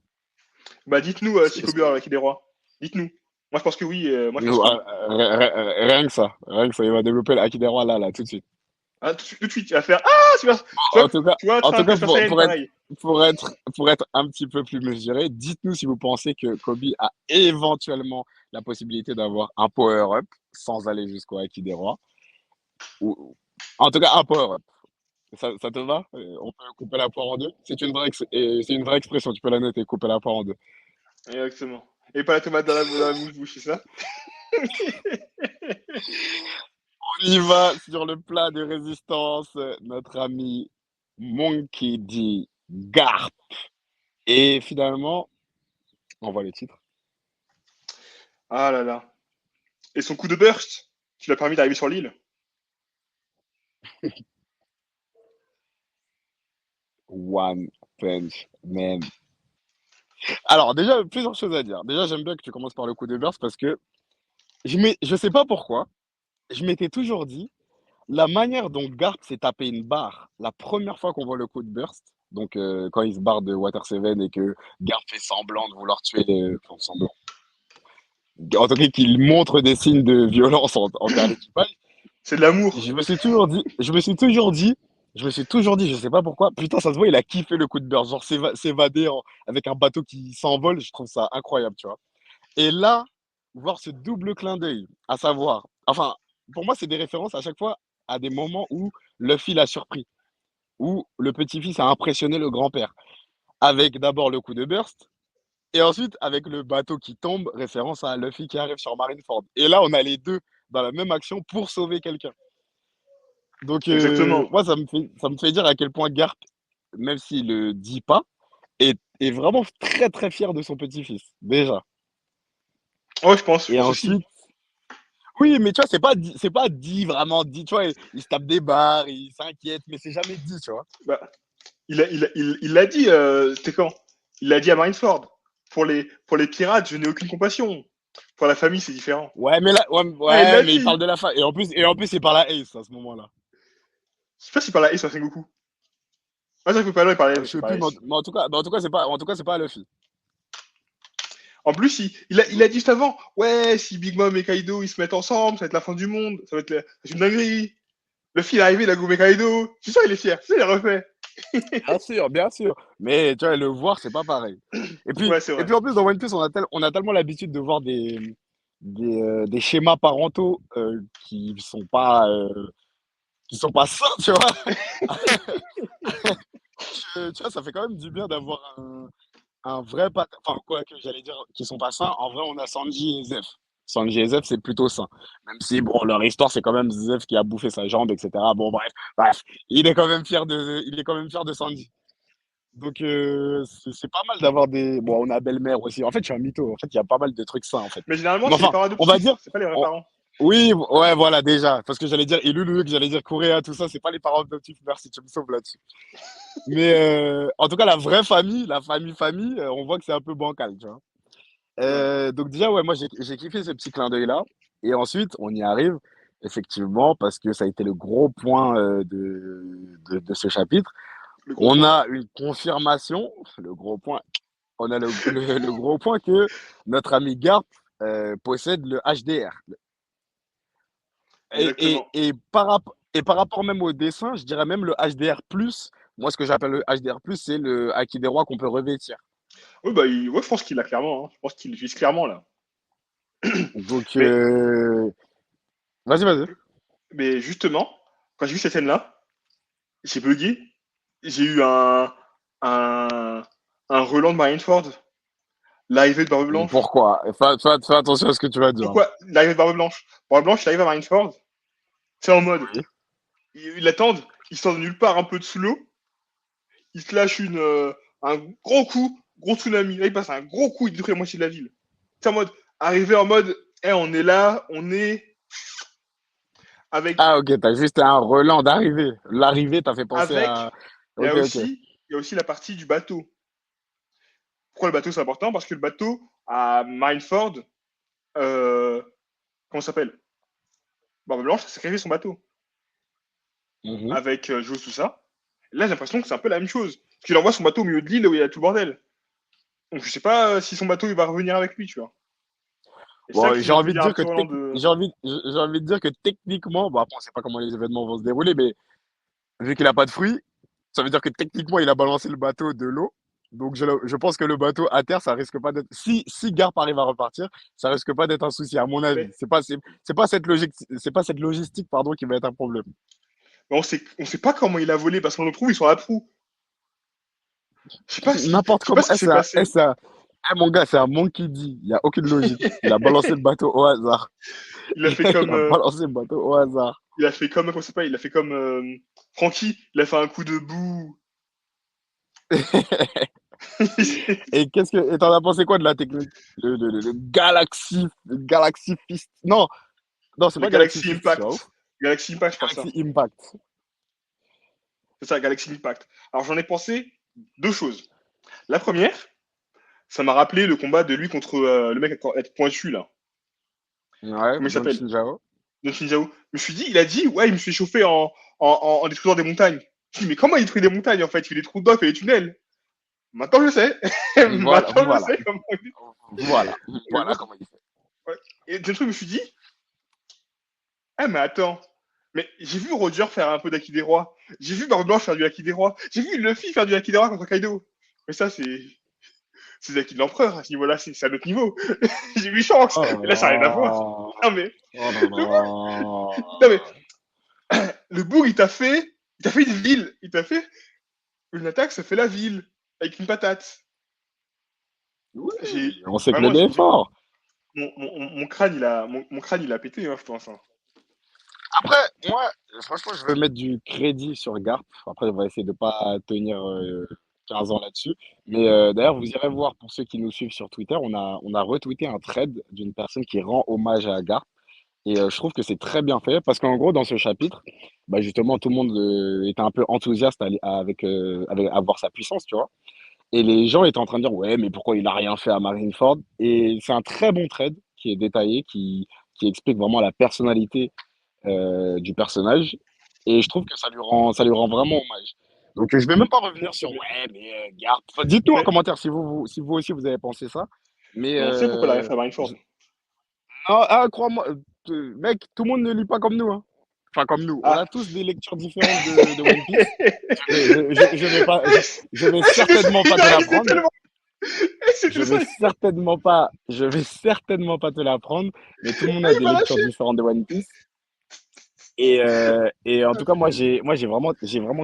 [SPEAKER 4] Bah, dites-nous si
[SPEAKER 1] Est-ce
[SPEAKER 4] Kobe
[SPEAKER 1] que,
[SPEAKER 4] a vaincu des rois. Dites-nous. Moi, je pense que oui. Moi, je pense
[SPEAKER 1] nous,
[SPEAKER 4] que oui.
[SPEAKER 1] rien que ça, il va développer le Haki des Rois là, tout de suite.
[SPEAKER 4] Ah, tout de suite, il va faire Ah,
[SPEAKER 1] En tout cas,
[SPEAKER 4] tu vois,
[SPEAKER 1] en tout
[SPEAKER 4] train
[SPEAKER 1] cas,
[SPEAKER 4] Super Saiyan, pareil.
[SPEAKER 1] pour être un petit peu plus mesuré, dites-nous si vous pensez que Kobe a éventuellement la possibilité d'avoir un power-up sans aller jusqu'au Haki des Rois. Ou, en tout cas, un power-up. Ça te va? On peut couper la poire en deux? C'est une vraie expression, tu peux la noter, couper la poire en deux.
[SPEAKER 4] Exactement. Et pas la tomate dans la mouche-bouche, c'est ça?
[SPEAKER 1] On y va sur le plat de résistance, notre ami Monkey D. Garp. Et finalement, on voit le titre.
[SPEAKER 4] Ah là là. Et son coup de burst, qui lui a permis d'arriver sur l'île.
[SPEAKER 1] One Punch Man. Alors, déjà, plusieurs choses à dire. Déjà, j'aime bien que tu commences par le coup de burst parce que je sais pas pourquoi, je m'étais toujours dit, la manière dont Garp s'est tapé une barre la première fois qu'on voit le coup de burst, donc quand il se barre de Water Seven et que Garp fait semblant de vouloir tuer enfin, semblant. En tout cas, qu'il montre des signes de violence envers l'équipage,
[SPEAKER 4] C'est de l'amour.
[SPEAKER 1] je me suis toujours dit, je sais pas pourquoi, putain, ça se voit, il a kiffé le coup de burst, genre s'évader avec un bateau qui s'envole, je trouve ça incroyable, tu vois. Et là, voir ce double clin d'œil, à savoir, enfin, pour moi, c'est des références à chaque fois à des moments où Luffy l'a surpris, où le petit-fils a impressionné le grand-père, avec d'abord le coup de burst, et ensuite avec le bateau qui tombe, référence à Luffy qui arrive sur Marineford. Et là, on a les deux dans la même action pour sauver quelqu'un. Donc,
[SPEAKER 4] Exactement.
[SPEAKER 1] moi, ça me fait dire à quel point Garp, même s'il le dit pas, est vraiment très très fier de son petit-fils, déjà.
[SPEAKER 4] Ouais, je
[SPEAKER 1] Et
[SPEAKER 4] pense aussi.
[SPEAKER 1] ensuite, oui, mais tu vois, c'est pas dit, vraiment dit, tu vois, il se tape des barres, il s'inquiète, mais c'est jamais dit, tu vois.
[SPEAKER 4] Bah, il l'a dit, c'était quand? Il l'a dit à Marineford. pour les pirates, je n'ai aucune compassion. Pour la famille, c'est différent.
[SPEAKER 1] Ouais, mais là, ouais,
[SPEAKER 4] Ah, il
[SPEAKER 1] ouais,
[SPEAKER 4] l'a
[SPEAKER 1] mais il
[SPEAKER 4] dit.
[SPEAKER 1] parle de la fin. Et en plus, il parle à Ace à ce moment-là.
[SPEAKER 4] Je sais pas s'il parle à Ace ou à Sengoku. Ah, c'est vrai que pas là,
[SPEAKER 1] Je
[SPEAKER 4] il
[SPEAKER 1] sais
[SPEAKER 4] parlait
[SPEAKER 1] plus,
[SPEAKER 4] à Ace.
[SPEAKER 1] mais en tout cas, c'est pas à Luffy.
[SPEAKER 4] En plus, il a dit juste avant, ouais, si Big Mom et Kaido ils se mettent ensemble, ça va être la fin du monde, c'est une dinguerie. Le fil est arrivé, il a gommé Kaido. C'est ça, il est fier, c'est ça, il a refait.
[SPEAKER 1] Bien sûr, bien sûr. Mais tu vois, le voir, c'est pas pareil. Et puis,
[SPEAKER 4] Ouais, c'est
[SPEAKER 1] et
[SPEAKER 4] vrai.
[SPEAKER 1] puis en plus, dans One Piece, on a tellement l'habitude de voir des schémas parentaux qui sont pas sains, tu vois. Tu vois, ça fait quand même du bien d'avoir un vrai enfin, quoi que j'allais dire, qui sont pas sains. En vrai, on a Sanji et Zeph. Sanji et Zeph, c'est plutôt sain. Même si, bon, leur histoire, c'est quand même Zeph qui a bouffé sa jambe, etc. Bon, bref, il est quand même fier de Sanji. Donc, c'est pas mal d'avoir des. Bon, on a belle-mère aussi. En fait, je suis un mytho. En fait, il y a pas mal de trucs sains, en fait.
[SPEAKER 4] Mais généralement,
[SPEAKER 1] Mais
[SPEAKER 4] c'est les
[SPEAKER 1] enfin,
[SPEAKER 4] parents
[SPEAKER 1] on va
[SPEAKER 4] adoptifs,
[SPEAKER 1] dire.
[SPEAKER 4] c'est pas les vrais
[SPEAKER 1] on-
[SPEAKER 4] parents.
[SPEAKER 1] Oui, ouais, voilà, déjà. Parce que j'allais dire Ilulu, que j'allais dire Correa, tout ça, c'est pas les parents adoptifs. Merci, tu me sauves là-dessus. Mais en tout cas, la vraie famille, la famille, on voit que c'est un peu bancal, tu vois.
[SPEAKER 4] Ouais.
[SPEAKER 1] Donc, déjà, ouais, moi, j'ai kiffé ce petit clin d'œil-là. Et ensuite, on y arrive, effectivement, parce que ça a été le gros point de ce chapitre.
[SPEAKER 4] Le gros
[SPEAKER 1] On
[SPEAKER 4] point.
[SPEAKER 1] a une confirmation, le gros point. On a le gros point que notre ami Garp possède le HDR. Et, et,
[SPEAKER 4] Exactement.
[SPEAKER 1] et, par rapport même au dessin, je dirais même le HDR+. Moi, ce que j'appelle le HDR+, c'est le Haki des rois qu'on peut revêtir.
[SPEAKER 4] Oui, bah, ouais, je pense qu'il l'a clairement. Hein. Je pense qu'il l'utilise clairement, là.
[SPEAKER 1] Donc,
[SPEAKER 4] Mais,
[SPEAKER 1] vas-y, vas-y.
[SPEAKER 4] mais justement, quand j'ai vu cette scène-là, j'ai bugué. J'ai eu un, un relan de Marineford. L'arrivée de Barbe Blanche.
[SPEAKER 1] Pourquoi? Fais attention à ce que tu vas dire.
[SPEAKER 4] Pourquoi l'arrivée de Barbe Blanche? Barbe Blanche, il arrive à Marineford. C'est en mode,
[SPEAKER 1] Oui.
[SPEAKER 4] ils l'attendent, ils sortent de nulle part un peu de sous l'eau. Ils se lâchent un gros coup, gros tsunami. Là, il passe un gros coup, il détruit la moitié de la ville. C'est en mode, arrivé en mode, on est là, on est avec,
[SPEAKER 1] Ah, ok, t'as juste un relan d'arrivée. L'arrivée, t'as fait penser à.
[SPEAKER 4] avec, il y a
[SPEAKER 1] Ok, ok.
[SPEAKER 4] aussi, il y a aussi la partie du bateau. Pourquoi le bateau c'est important? Parce que le bateau à Marineford, euh, comment ça s'appelle? Barbe Blanche a sacrifié son bateau
[SPEAKER 1] Mhm.
[SPEAKER 4] avec Jules, tout ça. Là, j'ai l'impression que c'est un peu la même chose. Parce qu'il envoie son bateau au milieu de l'île où il y a tout le bordel. Donc je sais pas si son bateau il va revenir avec lui, tu vois. Et c'est ça
[SPEAKER 1] Bon,
[SPEAKER 4] qui
[SPEAKER 1] j'ai
[SPEAKER 4] m'a fait
[SPEAKER 1] envie de
[SPEAKER 4] dire un
[SPEAKER 1] dire que
[SPEAKER 4] petit Roland de.
[SPEAKER 1] techniquement, bon après on sait pas comment les événements vont se dérouler, mais vu qu'il a pas de fruits, ça veut dire que techniquement il a balancé le bateau de l'eau. Donc je pense que le bateau à terre, ça risque pas d'être. Si Garp arrive à repartir, ça risque pas d'être un souci à mon avis.
[SPEAKER 4] Mais,
[SPEAKER 1] C'est pas cette logique, c'est pas cette logistique pardon qui va être un problème.
[SPEAKER 4] mais on sait pas comment il a volé parce qu'on le trouve, ils sont à la proue.
[SPEAKER 1] N'importe
[SPEAKER 4] Je sais pas
[SPEAKER 1] comment.
[SPEAKER 4] ce qui s'est passé.
[SPEAKER 1] Mon gars, c'est un monkey D. Il y a aucune logique. Il a balancé le bateau au hasard.
[SPEAKER 4] Il a fait
[SPEAKER 1] Il
[SPEAKER 4] comme,
[SPEAKER 1] a balancé le bateau au hasard.
[SPEAKER 4] comment ça s'appelle? Il a fait comme Francky. Il a fait un coup de boue.
[SPEAKER 1] Et t'en as pensé quoi de la technique? Le Galaxy Fist. Non, non, c'est
[SPEAKER 4] Le
[SPEAKER 1] pas Galaxy
[SPEAKER 4] Galaxy
[SPEAKER 1] Fist, tu vois.
[SPEAKER 4] Impact. Galaxy Impact, je crois ça.
[SPEAKER 1] Galaxy Impact.
[SPEAKER 4] C'est ça, Galaxy Impact. Alors j'en ai pensé deux choses. La première, ça m'a rappelé le combat de lui contre le mec avec pointu là.
[SPEAKER 1] Ouais,
[SPEAKER 4] Comment il
[SPEAKER 1] Don
[SPEAKER 4] s'appelle?
[SPEAKER 1] Shinjao.
[SPEAKER 4] De Shinjao. Je me suis dit, il a dit, ouais, il me suis chauffé en détruisant des montagnes. Je me dis, mais comment il détruit des montagnes en fait? Il fait des trous d'eau, il fait des tunnels. Maintenant je sais.
[SPEAKER 1] Voilà,
[SPEAKER 4] Maintenant je
[SPEAKER 1] voilà,
[SPEAKER 4] sais comment il
[SPEAKER 1] voilà, voilà
[SPEAKER 4] fait.
[SPEAKER 1] comment il fait.
[SPEAKER 4] Ouais. Et le truc, je me suis dit, ah mais attends, mais j'ai vu Roger faire un peu d'Aki des Rois. J'ai vu Barbe Blanche faire du Aki des Rois. J'ai vu Luffy faire du Aki des Rois contre Kaido. Mais ça, c'est Aki de l'Empereur. À ce niveau-là, c'est à notre niveau. J'ai vu Shanks.
[SPEAKER 1] Oh
[SPEAKER 4] Et là, ça n'a rien à voir.
[SPEAKER 1] là
[SPEAKER 4] Non mais,
[SPEAKER 1] là.
[SPEAKER 4] le boug,
[SPEAKER 1] Oh
[SPEAKER 4] non,
[SPEAKER 1] là
[SPEAKER 4] mais,
[SPEAKER 1] là.
[SPEAKER 4] le boug, il t'a fait une ville. Il t'a fait une attaque, ça fait la ville. Avec une patate. J'ai,
[SPEAKER 1] Oui, on sait que le
[SPEAKER 4] vraiment,
[SPEAKER 1] dé est fort.
[SPEAKER 4] mon crâne, mon crâne, il a pété, hein, je pense. Hein.
[SPEAKER 1] Après, moi, franchement, je veux mettre du crédit sur Garp. Après, on va essayer de pas tenir 15 ans là-dessus. Mais d'ailleurs, vous irez voir pour ceux qui nous suivent sur Twitter, on a retweeté un thread d'une personne qui rend hommage à Garp. Et je trouve que c'est très bien fait parce qu'en gros, dans ce chapitre, bah, justement, tout le monde était un peu enthousiaste avec, à voir sa puissance, tu vois. Et les gens étaient en train de dire, ouais, mais pourquoi il a rien fait à Marineford? Et c'est un très bon thread qui est détaillé, qui explique vraiment la personnalité du personnage. Et je trouve que ça lui rend vraiment hommage. Donc, je vais même pas revenir sur,
[SPEAKER 4] Mais,
[SPEAKER 1] ouais, mais Garp. Enfin, dites-nous en
[SPEAKER 4] mais,
[SPEAKER 1] commentaire si vous aussi vous avez pensé ça. Mais
[SPEAKER 4] mais on sait pourquoi il a rien fait à Marineford.
[SPEAKER 1] non, crois-moi, mec, tout le monde ne lit pas comme nous, hein. Enfin, comme nous. On a
[SPEAKER 4] Ah.
[SPEAKER 1] tous des lectures différentes de One Piece. Je vais
[SPEAKER 4] C'était ça
[SPEAKER 1] certainement
[SPEAKER 4] qui
[SPEAKER 1] pas te
[SPEAKER 4] m'arrivait
[SPEAKER 1] l'apprendre.
[SPEAKER 4] tellement.
[SPEAKER 1] Je
[SPEAKER 4] C'était ça.
[SPEAKER 1] vais certainement pas te l'apprendre. Mais tout le monde
[SPEAKER 4] Ah,
[SPEAKER 1] a
[SPEAKER 4] il
[SPEAKER 1] des
[SPEAKER 4] m'a
[SPEAKER 1] lectures
[SPEAKER 4] lâché.
[SPEAKER 1] différentes de One Piece. Et en tout cas, moi, j'ai vraiment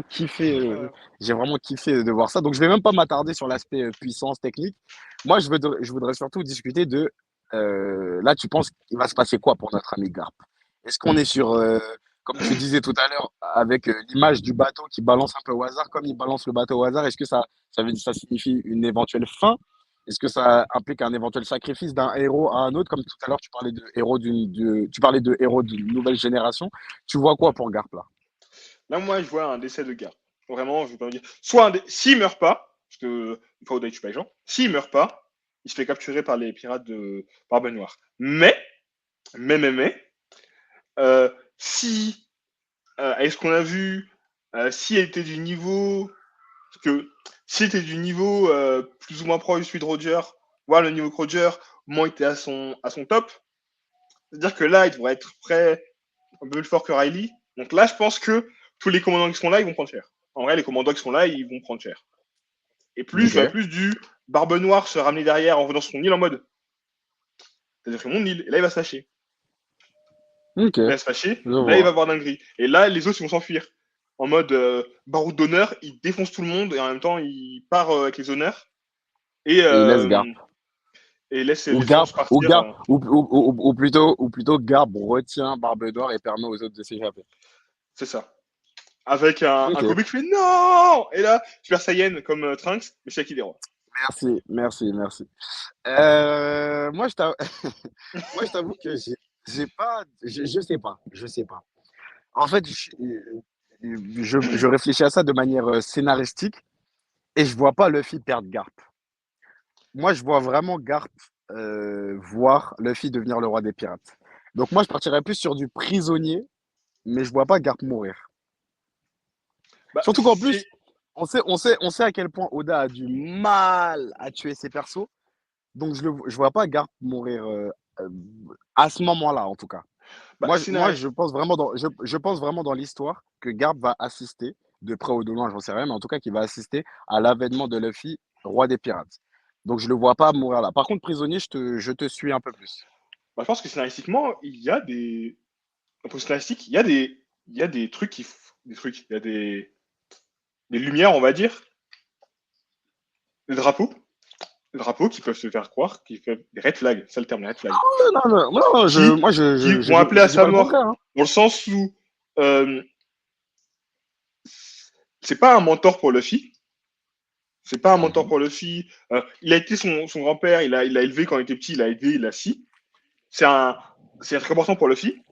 [SPEAKER 1] kiffé, de voir ça. Donc, je vais même pas m'attarder sur l'aspect puissance technique. Moi, je voudrais surtout discuter de, là, tu penses qu'il va se passer quoi pour notre ami Garp? Est-ce qu'on est sur, comme tu disais tout à l'heure, avec l'image du bateau qui balance un peu au hasard, comme il balance le bateau au hasard, est-ce que ça signifie une éventuelle fin? Est-ce que ça implique un éventuel sacrifice d'un héros à un autre? Comme tout à l'heure, tu parlais de héros d'une nouvelle génération. Tu vois quoi pour Garp là?
[SPEAKER 4] Là, moi, je vois un décès de gars. Vraiment, je vais pas me dire. S'il meurt pas, parce que une fois au je suis pas les gens, s'il meurt pas, il se fait capturer par les pirates de Barbe Noire. Mais, si, avec ce qu'on a vu, si elle était du niveau, parce que si elle était du niveau plus ou moins proche de celui de Roger, voire le niveau de Roger, au moment où il était à son top, c'est-à-dire que là, il devrait être prêt un peu plus fort que Riley. Donc là, je pense que tous les commandants qui sont là, ils vont prendre cher. En vrai, les commandants qui sont là, ils vont prendre cher. Et plus, je
[SPEAKER 1] Ok,
[SPEAKER 4] vois plus du Barbe Noire se ramener derrière en venant son île en mode. C'est-à-dire que mon île, et là, il va se lâcher.
[SPEAKER 1] ok,
[SPEAKER 4] Il va se lâcher,
[SPEAKER 1] je
[SPEAKER 4] là, il va
[SPEAKER 1] vois.
[SPEAKER 4] avoir dinguerie. Et là, les autres, ils vont s'enfuir. En mode baroud d'honneur, il défonce tout le monde et en même temps, il part avec les honneurs et,
[SPEAKER 1] Et il laisse Garp.
[SPEAKER 4] laisse
[SPEAKER 1] Ou
[SPEAKER 4] les
[SPEAKER 1] Garp,
[SPEAKER 4] autres
[SPEAKER 1] ou
[SPEAKER 4] partir.
[SPEAKER 1] Garp, ou plutôt Garp retient Barbe Noire et permet aux autres de s'échapper.
[SPEAKER 4] C'est ça. Avec un
[SPEAKER 1] Ok,
[SPEAKER 4] Kobe qui fait non. Et là, Super Saiyan comme Trunks, mais c'est qui des rois.
[SPEAKER 1] merci, merci, merci. Moi, moi, je t'avoue que j'ai pas, je sais pas. En fait, je réfléchis à ça de manière scénaristique et je vois pas Luffy perdre Garp. Moi, je vois vraiment Garp voir Luffy devenir le roi des pirates. Donc moi, je partirais plus sur du prisonnier, mais je vois pas Garp mourir.
[SPEAKER 4] Bah,
[SPEAKER 1] Surtout qu'en
[SPEAKER 4] c'est
[SPEAKER 1] plus, on sait à quel point Oda a du mal à tuer ses persos. Donc je vois pas Garp mourir euh, à ce moment-là, en tout cas.
[SPEAKER 4] bah,
[SPEAKER 1] Moi,
[SPEAKER 4] scénario.
[SPEAKER 1] je pense vraiment dans l'histoire que Garp va assister, de près ou de loin, j'en sais rien, mais en tout cas qu'il va assister à l'avènement de Luffy, roi des pirates. Donc je le vois pas mourir là. Par contre, prisonnier, je te suis un peu plus.
[SPEAKER 4] Bah, je pense que scénaristiquement, il y a des. Un peu scénaristique, il y a des trucs des trucs, il y a des lumières, on va dire, des drapeaux. Des drapeaux qui peuvent se faire croire, qui peuvent. Des red flags, c'est le terme, les red flags.
[SPEAKER 1] Non, non, non, non,
[SPEAKER 4] Qui,
[SPEAKER 1] moi,
[SPEAKER 4] qui
[SPEAKER 1] je
[SPEAKER 4] vont
[SPEAKER 1] dis,
[SPEAKER 4] appeler
[SPEAKER 1] je
[SPEAKER 4] à
[SPEAKER 1] dis
[SPEAKER 4] sa
[SPEAKER 1] pas le
[SPEAKER 4] mort.
[SPEAKER 1] contraire, hein.
[SPEAKER 4] Dans le sens où euh, c'est pas un mentor pour Luffy. C'est pas un mentor
[SPEAKER 1] Mhm.
[SPEAKER 4] pour Luffy. Il a été son grand-père, il a élevé quand il était petit, il a aidé, il a si. C'est un, c'est très important pour Luffy,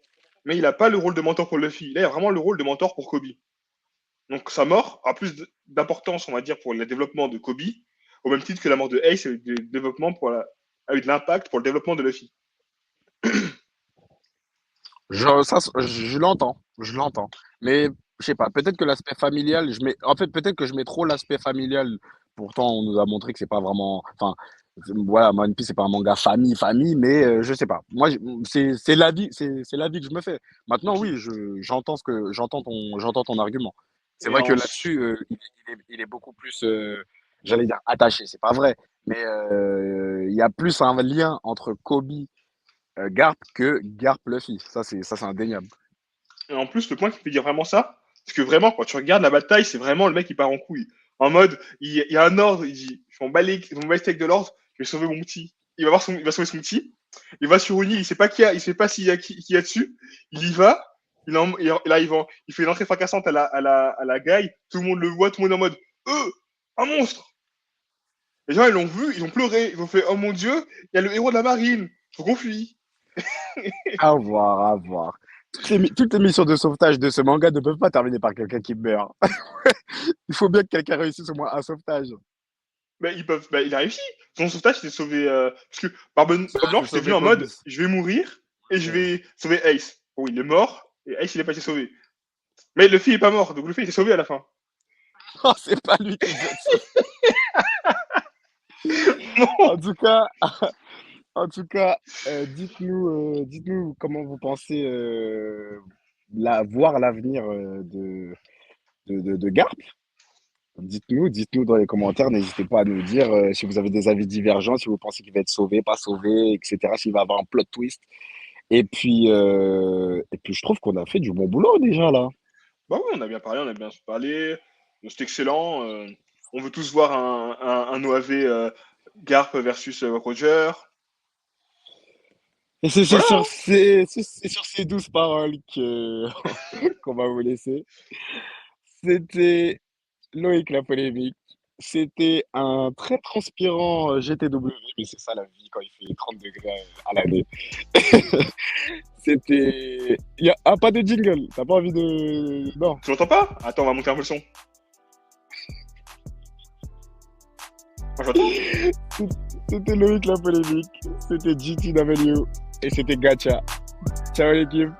[SPEAKER 4] mais il n'a pas le rôle de mentor pour Luffy. Là, il a vraiment le rôle de mentor pour Kobe. Donc sa mort a plus d'importance, on va dire, pour le développement de Kobe, au même titre que la mort de Ace a eu, a eu de l'impact pour le développement de Luffy.
[SPEAKER 1] Je l'entends, je l'entends. Mais je sais pas, peut-être que l'aspect familial, en fait, peut-être que je mets trop l'aspect familial. Pourtant, on nous a montré que c'est pas vraiment, enfin, voilà, One Piece, c'est pas un manga famille, mais je sais pas. Moi, c'est l'avis, c'est l'avis que je me fais. Maintenant,
[SPEAKER 4] Ok.
[SPEAKER 1] oui, j'entends ton argument. C'est
[SPEAKER 4] Et
[SPEAKER 1] vrai que là-dessus, il est beaucoup plus, j'allais dire attaché, c'est pas vrai, mais il y a plus un lien entre Kobe Garp que Garp Luffy. Ça, c'est indéniable.
[SPEAKER 4] en plus, le point qui peut dire vraiment ça, c'est que vraiment, quand tu regardes la bataille, c'est vraiment le mec qui part en couille. En mode, il y a un ordre, il dit, je m'en bats les steaks de l'ordre, je vais sauver mon petit. Il va sauver son petit. Il va sur une île, il sait pas il sait pas s'il y a qui y a dessus. Il y va. Et là, il fait une entrée fracassante à la gaille. Tout le monde le voit, tout le monde est en mode, un monstre. Les gens, ils l'ont vu, ils ont pleuré, ils ont fait, oh mon dieu, il y a le héros de la marine, faut qu'on fuit.
[SPEAKER 1] À voir, à voir. Toutes les missions de sauvetage de ce manga ne peuvent pas terminer par quelqu'un qui meurt. Il faut bien que quelqu'un réussisse au moins un sauvetage.
[SPEAKER 4] bah, ils peuvent. Bah, il a réussi. Son sauvetage, c'était sauvé. Parce que Barbe Blanche, c'était
[SPEAKER 1] sauvé
[SPEAKER 4] venu en mode
[SPEAKER 1] Phobos.
[SPEAKER 4] je vais mourir et je
[SPEAKER 1] Ouais.
[SPEAKER 4] vais sauver Ace. Bon, il est mort et Ace, il n'a pas été sauvé. Mais Luffy est pas mort, donc Luffy était sauvé à la fin.
[SPEAKER 1] Non, c'est pas lui qui doit
[SPEAKER 4] Non.
[SPEAKER 1] En tout cas, dites-nous comment vous pensez voir l'avenir de Garp. Dites-nous dans les commentaires. N'hésitez pas à nous dire si vous avez des avis divergents, si vous pensez qu'il va être sauvé, pas sauvé, etc. S'il va avoir un plot twist. Et puis, je trouve qu'on a fait du bon boulot déjà là.
[SPEAKER 4] Bah oui, on a bien parlé, on a bien parlé. C'était excellent. On veut tous voir un OAV Garp versus Roger.
[SPEAKER 1] Et c'est
[SPEAKER 4] Voilà.
[SPEAKER 1] sur ces douces paroles qu'on va vous laisser. C'était Loïc la polémique. C'était un très transpirant GTW, mais c'est ça la vie quand il fait 30 degrés à l'année. Pas de jingle, t'as pas envie de. Non.
[SPEAKER 4] Tu m'entends pas? Attends, on va monter un peu le son. Moi, j'entends.
[SPEAKER 1] C'était Loïc la polémique. C'était GTW. Et c'était Gacha. Ciao l'équipe.